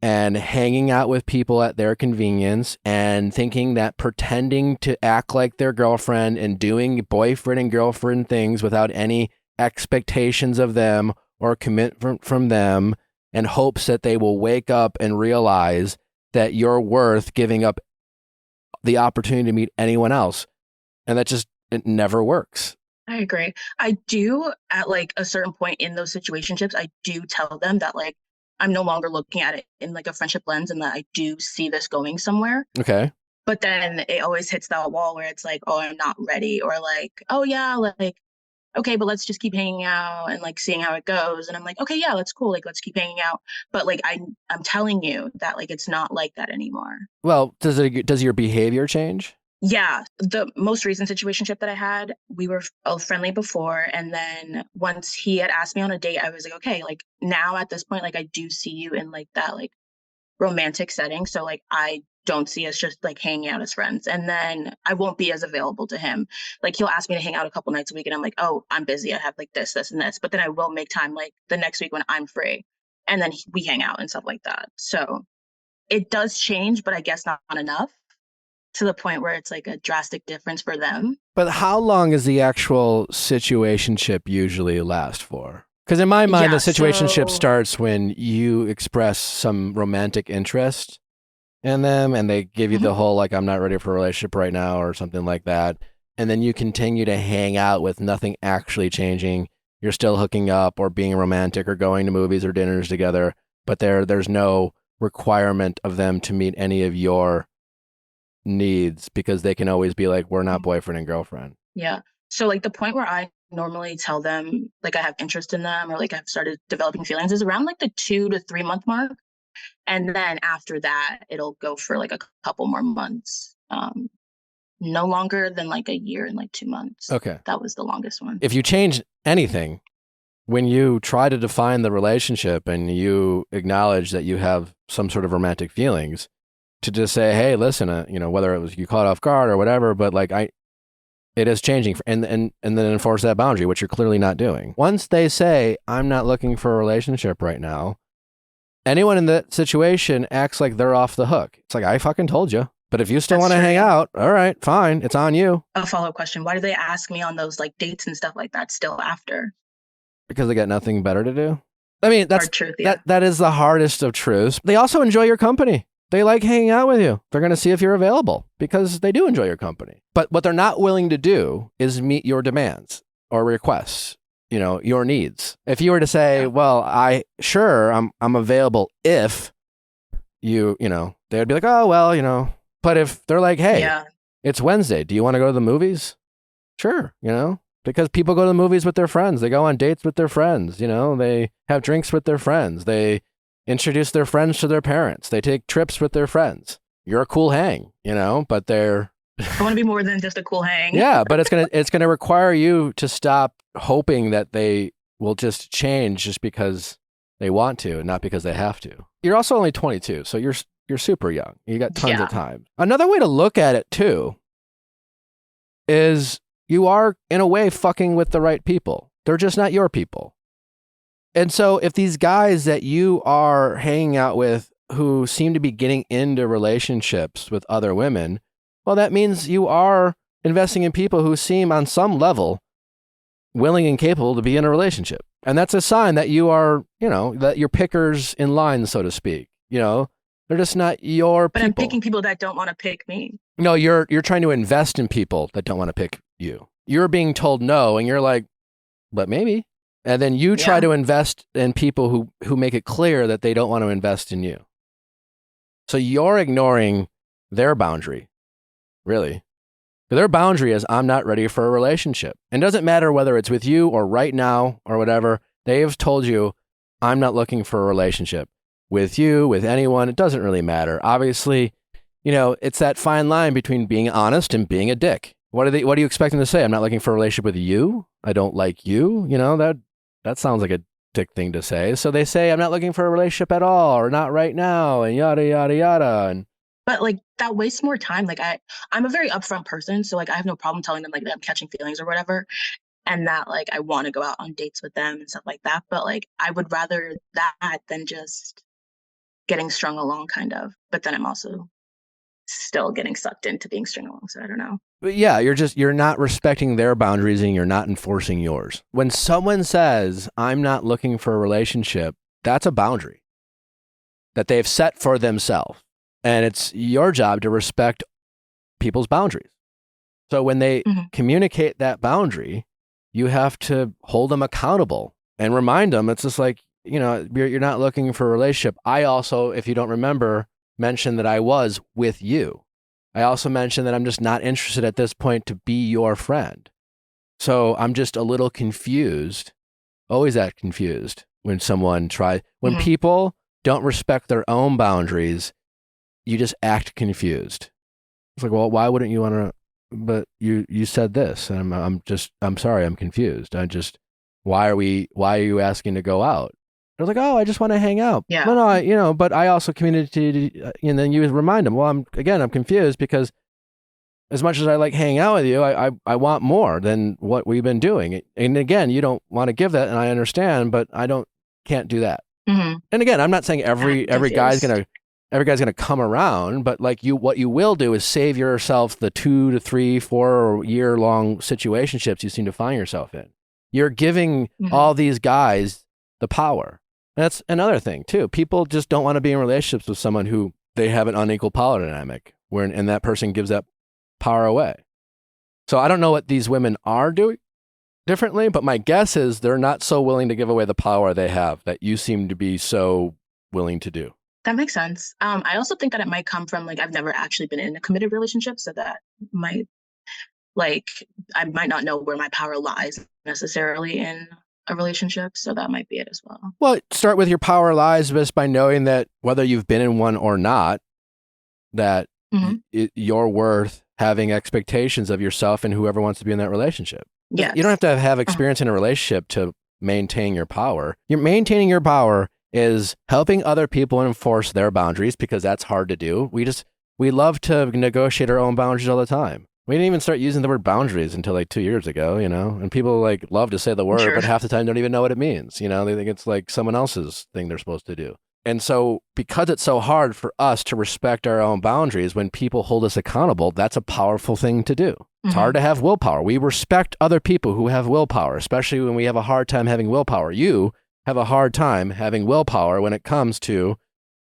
and hanging out with people at their convenience and thinking that pretending to act like their girlfriend and doing boyfriend and girlfriend things without any expectations of them or commitment from them and hopes that they will wake up and realize that you're worth giving up the opportunity to meet anyone else. And it never works. I agree. I do at like a certain point in those situationships, I do tell them that like I'm no longer looking at it in like a friendship lens and that I do see this going somewhere. Okay. But then it always hits that wall where it's like, oh, I'm not ready, or like, oh yeah, like, okay, but let's just keep hanging out and like seeing how it goes. And I'm like, okay, yeah, that's cool. Like, let's keep hanging out. But like, I'm telling you that like, it's not like that anymore. Well, does your behavior change? Yeah. The most recent situationship that I had, we were friendly before. And then once he had asked me on a date, I was like, okay, like now at this point, like I do see you in like that, like romantic setting. So like, I don't see us just like hanging out as friends. And then I won't be as available to him. Like he'll ask me to hang out a couple nights a week and I'm like, oh, I'm busy. I have like this, and this. But then I will make time like the next week when I'm free. And then we hang out and stuff like that. So it does change, but I guess not enough to the point where it's like a drastic difference for them. But how long is the actual situationship usually last for? Because in my mind, the situationship starts when you express some romantic interest in them and they give you the whole, like, I'm not ready for a relationship right now or something like that. And then you continue to hang out with nothing actually changing. You're still hooking up or being romantic or going to movies or dinners together, but there's no requirement of them to meet any of your needs because they can always be like, we're not boyfriend and girlfriend. Yeah. So like the point where I normally tell them like I have interest in them or like I've started developing feelings is around like the 2 to 3 month mark. And then after that, it'll go for like a couple more months. No longer than like a year and like 2 months. Okay. That was the longest one. If you change anything, when you try to define the relationship and you acknowledge that you have some sort of romantic feelings, to just say, hey, listen, whether it was you caught off guard or whatever, but like it is changing, and then enforce that boundary, which you're clearly not doing. Once they say, I'm not looking for a relationship right now, anyone in that situation acts like they're off the hook. It's like, I fucking told you. But if you still want to hang out, all right, fine. It's on you. A follow-up question. Why do they ask me on those like dates and stuff like that still after? Because they got nothing better to do. I mean, that's truth, yeah. that is the hardest of truths. They also enjoy your company. They like hanging out with you. They're going to see if you're available because they do enjoy your company. But what they're not willing to do is meet your demands or requests, your needs. If you were to say, well, I'm available if you, they would be like, oh, well, but if they're like, hey, it's Wednesday, do you want to go to the movies? Sure, because people go to the movies with their friends. They go on dates with their friends, they have drinks with their friends. They introduce their friends to their parents. They take trips with their friends. You're a cool hang, but they're... I want to be more than just a cool hang. Yeah, but it's gonna require you to stop hoping that they will just change just because they want to and not because they have to. You're also only 22, so you're super young. You got tons of time. Another way to look at it too is you are in a way fucking with the right people. They're just not your people. And so if these guys that you are hanging out with who seem to be getting into relationships with other women, well, that means you are investing in people who seem on some level willing and capable to be in a relationship. And that's a sign that you are, that you're pickers in line, so to speak. They're just not your people. But I'm picking people that don't want to pick me. No, you're trying to invest in people that don't want to pick you. You're being told no, and you're like, but maybe. And then you try to invest in people who make it clear that they don't want to invest in you. So you're ignoring their boundary, really. Their boundary is, I'm not ready for a relationship. And it doesn't matter whether it's with you or right now or whatever. They have told you, I'm not looking for a relationship. With you, with anyone, it doesn't really matter. Obviously, it's that fine line between being honest and being a dick. What are you expecting to say? I'm not looking for a relationship with you. I don't like you. That sounds like a dick thing to say. So they say, I'm not looking for a relationship at all, or not right now, and yada, yada, yada. And but like that wastes more time. Like I'm a very upfront person. So like I have no problem telling them like that I'm catching feelings or whatever. And that like I want to go out on dates with them and stuff like that. But like I would rather that than just getting strung along kind of. But then I'm also still getting sucked into being strung along. So I don't know. But yeah, you're not respecting their boundaries and you're not enforcing yours. When someone says, I'm not looking for a relationship, that's a boundary that they've set for themselves. And it's your job to respect people's boundaries. So when they communicate that boundary, you have to hold them accountable and remind them. It's just like, you're not looking for a relationship. I also, if you don't remember, mentioned that I was with you. I also mentioned that I'm just not interested at this point to be your friend. So I'm just a little confused, always that confused when when people don't respect their own boundaries, you just act confused. It's like, well, why wouldn't you want to, but you said this, and I'm sorry, I'm confused. Why are you asking to go out? They're like, oh, I just want to hang out. Yeah. No, but I also communicated, and then you remind them, well, I'm confused because as much as I like hanging out with you, I want more than what we've been doing. And again, you don't want to give that, and I understand, but can't do that. Mm-hmm. And again, I'm not saying every guy's gonna come around, but like what you will do is save yourself the 2 to 3, 4 year long situationships you seem to find yourself in. You're giving all these guys the power. That's another thing too. People just don't want to be in relationships with someone who they have an unequal power dynamic and that person gives that power away. So I don't know what these women are doing differently, but my guess is they're not so willing to give away the power they have that you seem to be so willing to do. That makes sense. I also think that it might come from like I've never actually been in a committed relationship, so that might like I might not know where my power lies necessarily in a relationship, so that might be it as well. Well, start with your power lies just by knowing that whether you've been in one or not, that you're worth having expectations of yourself and whoever wants to be in that relationship. Yes. You don't have to have experience in a relationship to maintain your power. You're maintaining your power is helping other people enforce their boundaries, because that's hard to do. We love to negotiate our own boundaries all the time. We didn't even start using the word boundaries until like 2 years ago, you know, and people like love to say the word, but half the time don't even know what it means. You know, they think it's like someone else's thing they're supposed to do. And so because it's so hard for us to respect our own boundaries, when people hold us accountable, that's a powerful thing to do. It's hard to have willpower. We respect other people who have willpower, especially when we have a hard time having willpower. You have a hard time having willpower when it comes to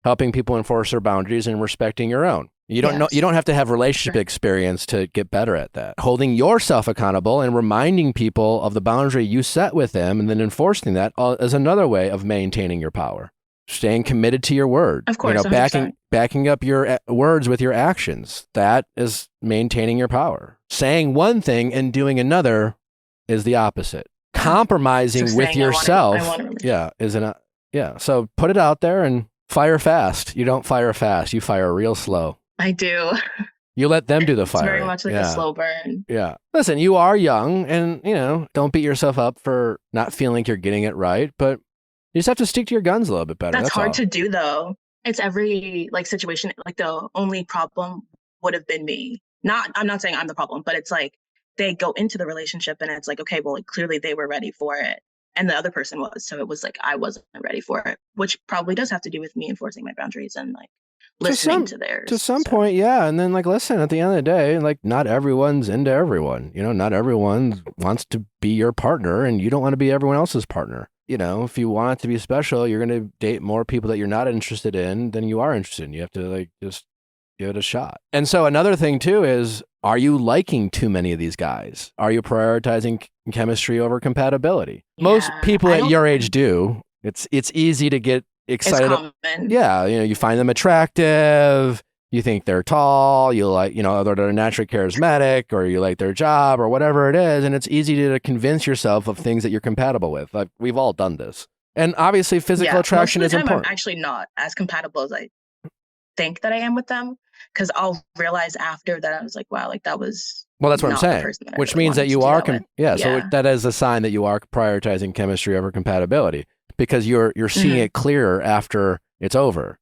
helping people enforce their boundaries and respecting your own. You don't know, you don't have to have relationship experience to get better at that. Holding yourself accountable and reminding people of the boundary you set with them and then enforcing that is another way of maintaining your power. Staying committed to your word. Of course, you know, backing up your words with your actions. That is maintaining your power. Saying one thing and doing another is the opposite. Compromising with yourself, So put it out there and fire fast. You don't fire fast. You fire real slow. I do. You let them do the fire. It's very much like a slow burn. Yeah. Listen, you are young, and you know, don't beat yourself up for not feeling like you're getting it right, but you just have to stick to your guns a little bit better. That's hard to do though. It's every like situation. Like the only problem would have been me. I'm not saying I'm the problem, but it's like they go into the relationship and it's like, okay, well, like, clearly they were ready for it. And the other person was. So it was like, I wasn't ready for it, which probably does have to do with me enforcing my boundaries and like listening to theirs. To some point, yeah. And then like, listen, at the end of the day, like not everyone's into everyone. You know, not everyone wants to be your partner and you don't want to be everyone else's partner. You know, if you want it to be special, you're going to date more people that you're not interested in than you are interested in. You have to like just give it a shot. And so another thing too is, are you liking too many of these guys? Are you prioritizing chemistry over compatibility? Yeah, most people at your age do. It's easy to get excited. It's common. Yeah, you know, you find them attractive. You think they're tall. You like, you know, they're naturally charismatic, or you like their job, or whatever it is. And it's easy to convince yourself of things that you're compatible with. Like we've all done this. And obviously, physical attraction is important. I'm actually not as compatible as I think that I am with them, because I'll realize after that I was like, wow, like that was. Well, that's what I'm saying. Which means that you are, so that is a sign that you are prioritizing chemistry over compatibility, because you're seeing it clearer after it's over,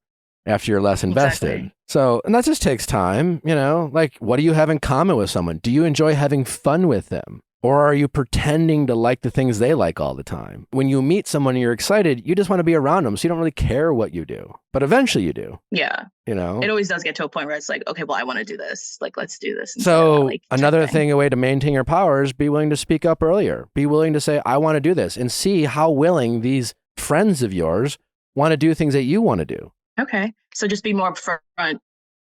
after you're less invested. Exactly. So, and that just takes time, you know, like what do you have in common with someone? Do you enjoy having fun with them? Or are you pretending to like the things they like all the time? When you meet someone and you're excited, you just want to be around them. So you don't really care what you do, but eventually you do. Yeah. You know, it always does get to a point where it's like, okay, well, I want to do this. Like, let's do this. So another thing, a way to maintain your power is be willing to speak up earlier. Be willing to say, I want to do this, and see how willing these friends of yours want to do things that you want to do. Okay. So just be more upfront,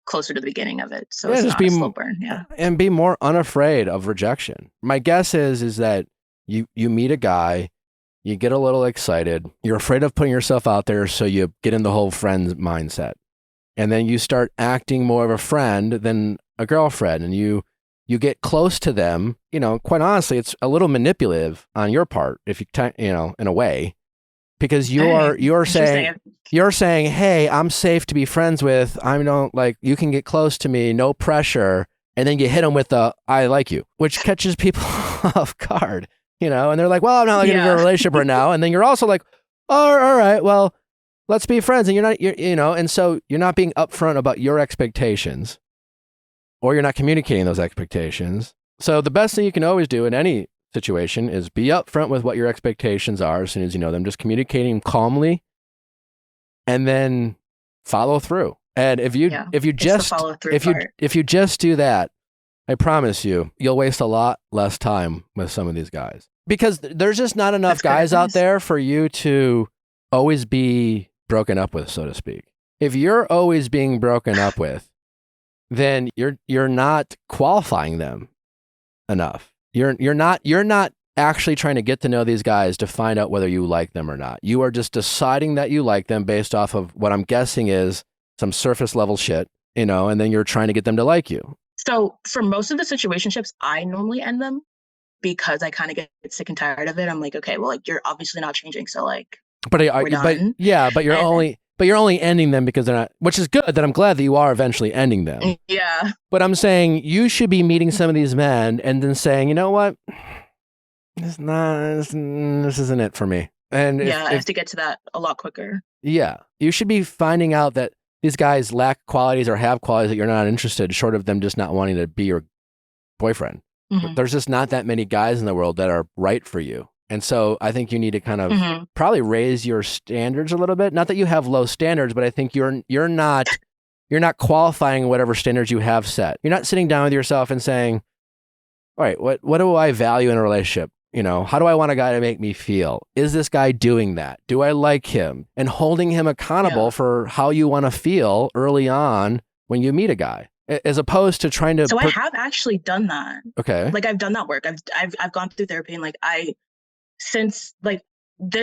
closer to the beginning of it. So it's not a slow burn. Yeah. And be more unafraid of rejection. My guess is that you meet a guy, you get a little excited, you're afraid of putting yourself out there, so you get in the whole friend mindset. And then you start acting more of a friend than a girlfriend, and you get close to them. You know, quite honestly, it's a little manipulative on your part, if you know, in a way. Because you're saying, hey, I'm safe to be friends with. I don't like, you can get close to me, no pressure. And then you hit them with the, I like you, which catches people off guard, you know, and they're like, well, I'm not looking for a relationship right now. And then you're also like, oh, all right, well, let's be friends. And you know, and so you're not being upfront about your expectations, or you're not communicating those expectations. So the best thing you can always do in any situation is be upfront with what your expectations are as soon as you know them, just communicating calmly, and then follow through. And if you just do that, I promise you'll waste a lot less time with some of these guys, because there's just not enough guys out there for you to always be broken up with, so to speak. If you're always being broken up with, then you're not qualifying them enough. You're not actually trying to get to know these guys to find out whether you like them or not. You are just deciding that you like them based off of what I'm guessing is some surface level shit, you know, and then you're trying to get them to like you. So for most of the situationships, I normally end them because I kind of get sick and tired of it. I'm like, okay, well, like you're obviously not changing, so like we're done. But you're only ending them because they're not, which is good. That I'm glad that you are eventually ending them. Yeah. But I'm saying you should be meeting some of these men and then saying, you know what, this isn't it for me. And I have to get to that a lot quicker. Yeah, you should be finding out that these guys lack qualities or have qualities that you're not interested, short of them just not wanting to be your boyfriend. Mm-hmm. There's just not that many guys in the world that are right for you. And so I think you need to kind of probably raise your standards a little bit. Not that you have low standards, but I think you're not qualifying whatever standards you have set. You're not sitting down with yourself and saying, all right, what do I value in a relationship? You know, how do I want a guy to make me feel? Is this guy doing that? Do I like him? And holding him accountable for how you want to feel early on when you meet a guy, as opposed to trying to. So I have actually done that. Okay. Like I've done that work. I've gone through therapy, and like since like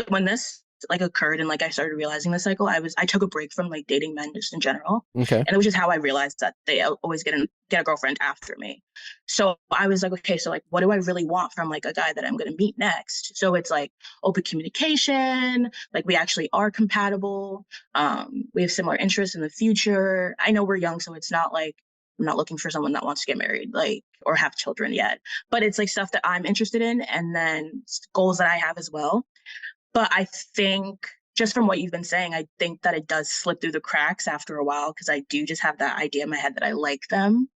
when this like occurred and like I started realizing the cycle, I took a break from like dating men just in general. Okay. And it was just how I realized that they always get a girlfriend after me. So I was like, okay, so like what do I really want from like a guy that I'm going to meet next? So it's like open communication, like we actually are compatible. We have similar interests in the future. I know we're young, so it's not like I'm not looking for someone that wants to get married, like, or have children yet, but it's like stuff that I'm interested in, and then goals that I have as well. But I think just from what you've been saying, I think that it does slip through the cracks after a while, because I do just have that idea in my head that I like them.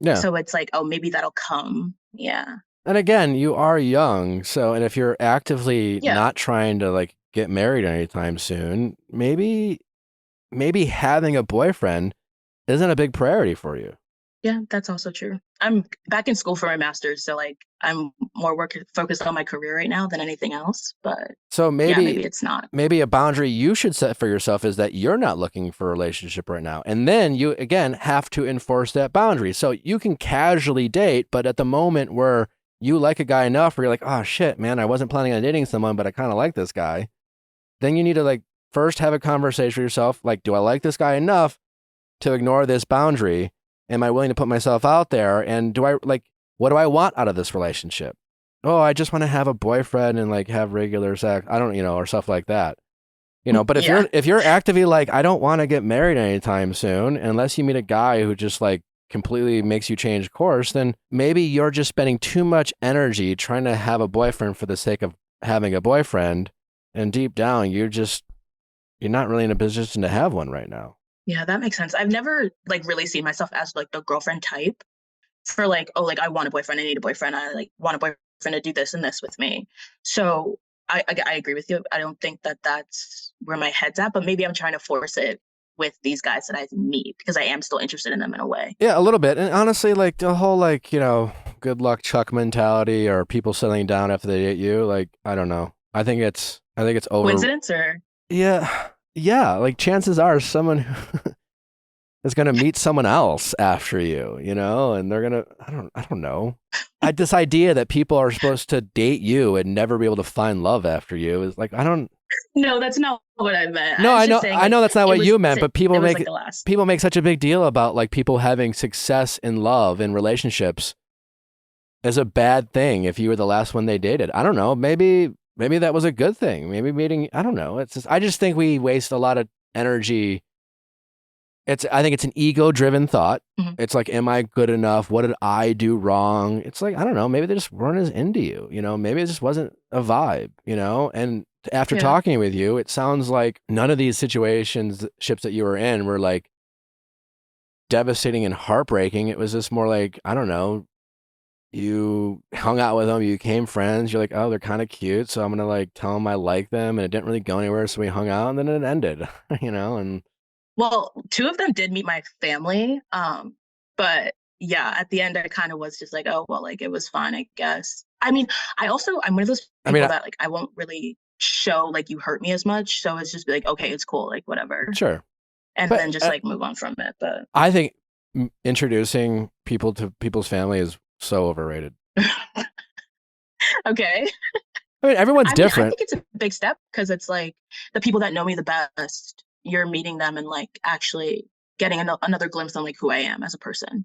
Yeah. So it's like, oh, maybe that'll come. Yeah. And again, you are young. So, and if you're actively not trying to like get married anytime soon, maybe having a boyfriend isn't a big priority for you. Yeah, that's also true. I'm back in school for my master's, so like I'm more focused on my career right now than anything else. But so maybe it's not. Maybe a boundary you should set for yourself is that you're not looking for a relationship right now, and then you again have to enforce that boundary. So you can casually date, but at the moment where you like a guy enough, where you're like, oh shit, man, I wasn't planning on dating someone, but I kind of like this guy. Then you need to like first have a conversation with yourself, like, do I like this guy enough to ignore this boundary? Am I willing to put myself out there? And what do I want out of this relationship? Oh, I just want to have a boyfriend and like have regular sex. I don't, or stuff like that. But if you're actively like, I don't want to get married anytime soon, unless you meet a guy who just like completely makes you change course, then maybe you're just spending too much energy trying to have a boyfriend for the sake of having a boyfriend. And deep down, you're not really in a position to have one right now. Yeah, that makes sense. I've never like really seen myself as like the girlfriend type for like, oh, like I want a boyfriend, I need a boyfriend, I like want a boyfriend to do this and this with me. So I agree with you. I don't think that that's where my head's at, but maybe I'm trying to force it with these guys that I meet because I am still interested in them in a way. Yeah, a little bit. And honestly, like the whole like, good luck Chuck mentality or people settling down after they date you, like, I don't know. I think it's over. Coincidence or? Yeah, like chances are someone who is going to meet someone else after you, and they're going to, I don't know. This idea that people are supposed to date you and never be able to find love after you is like, No, that's not what I meant. No, I know that's not what you meant, but people make such a big deal about like people having success in love and relationships as a bad thing if you were the last one they dated. I don't know. Maybe that was a good thing. Maybe meeting, I don't know. I just think we waste a lot of energy. I think it's an ego-driven thought. Mm-hmm. It's like, am I good enough? What did I do wrong? It's like, I don't know. Maybe they just weren't as into you. Maybe it just wasn't a vibe. And after talking with you, it sounds like none of these ships that you were in were like devastating and heartbreaking. It was just more like, I don't know. You hung out with them, you became friends, you're like, oh, they're kind of cute, so I'm going to like tell them I like them, and it didn't really go anywhere, so we hung out, and then it ended, and... Well, 2 of them did meet my family, but yeah, at the end, I kind of was just like, oh, well, like, it was fine, I guess. I mean, I'm one of those people that like, I won't really show like you hurt me as much, so it's just like, okay, it's cool, like, whatever. Sure. And then just like move on from it, but... I think introducing people to people's family is so overrated. Okay. I mean, everyone's I different. think it's a big step because it's like the people that know me the best, you're meeting them and like actually getting another glimpse on like who I am as a person.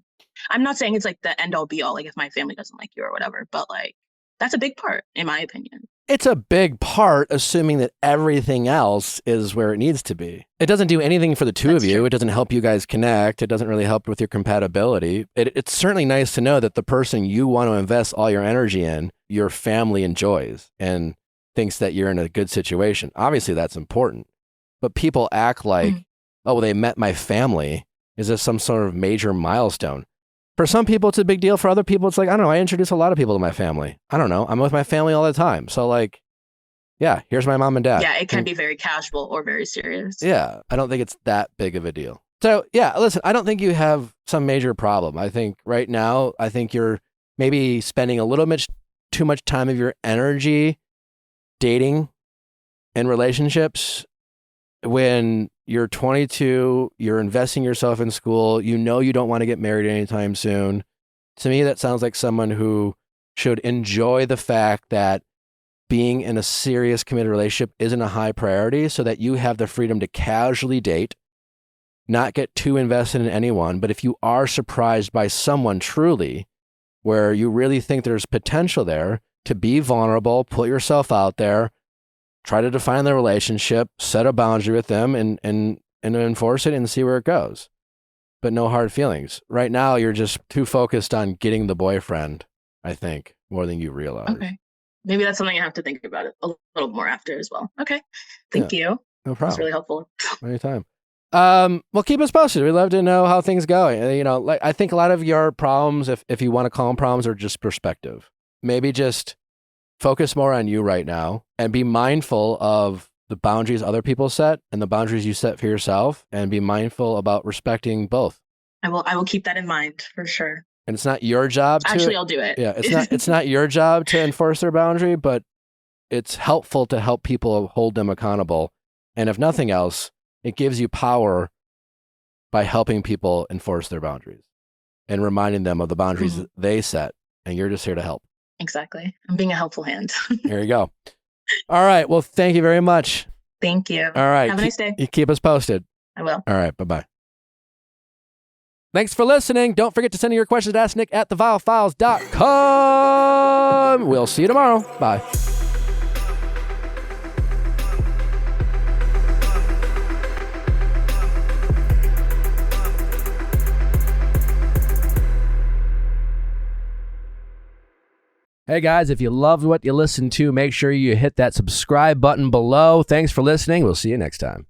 I'm not saying it's like the end all be all, like if my family doesn't like you or whatever, but like that's a big part in my opinion. It's a big part, assuming that everything else is where it needs to be. It doesn't do anything for the two of you. True. It doesn't help you guys connect. It doesn't really help with your compatibility. It's certainly nice to know that the person you want to invest all your energy in, your family enjoys and thinks that you're in a good situation. Obviously, that's important. But people act like, oh, well, they met my family. Is this some sort of major milestone? For some people, it's a big deal. For other people, it's like, I don't know, I introduce a lot of people to my family. I don't know. I'm with my family all the time. So like, yeah, here's my mom and dad. Yeah, it can be very casual or very serious. Yeah, I don't think it's that big of a deal. So yeah, listen, I don't think you have some major problem. I think right now, I think you're maybe spending a little bit too much time of your energy dating and relationships. When you're 22, you're investing yourself in school, you know you don't want to get married anytime soon. To me, that sounds like someone who should enjoy the fact that being in a serious committed relationship isn't a high priority so that you have the freedom to casually date, not get too invested in anyone. But if you are surprised by someone truly, where you really think there's potential there, to be vulnerable, put yourself out there, try to define the relationship, set a boundary with them and enforce it and see where it goes. But no hard feelings. Right now, you're just too focused on getting the boyfriend, I think, more than you realize. Okay. Maybe that's something I have to think about a little more after as well. Okay. Thank you. No problem. That's really helpful. Anytime. Well, keep us posted. We'd love to know how things go. You know, like I think a lot of your problems, if you want to call them problems, are just perspective. Maybe just focus more on you right now and be mindful of the boundaries other people set and the boundaries you set for yourself, and be mindful about respecting both. I will keep that in mind for sure. And it's not your job to... Actually, I'll do it. Yeah, it's not your job to enforce their boundary, but it's helpful to help people hold them accountable. And if nothing else, it gives you power by helping people enforce their boundaries and reminding them of the boundaries they set. And you're just here to help. Exactly. I'm being a helpful hand. There you go. All right. Well, thank you very much. Thank you. All right. Have a nice day. You keep us posted. I will. All right. Bye-bye. Thanks for listening. Don't forget to send your questions to asknick@theviallfiles.com. We'll see you tomorrow. Bye. Hey guys, if you loved what you listened to, make sure you hit that subscribe button below. Thanks for listening. We'll see you next time.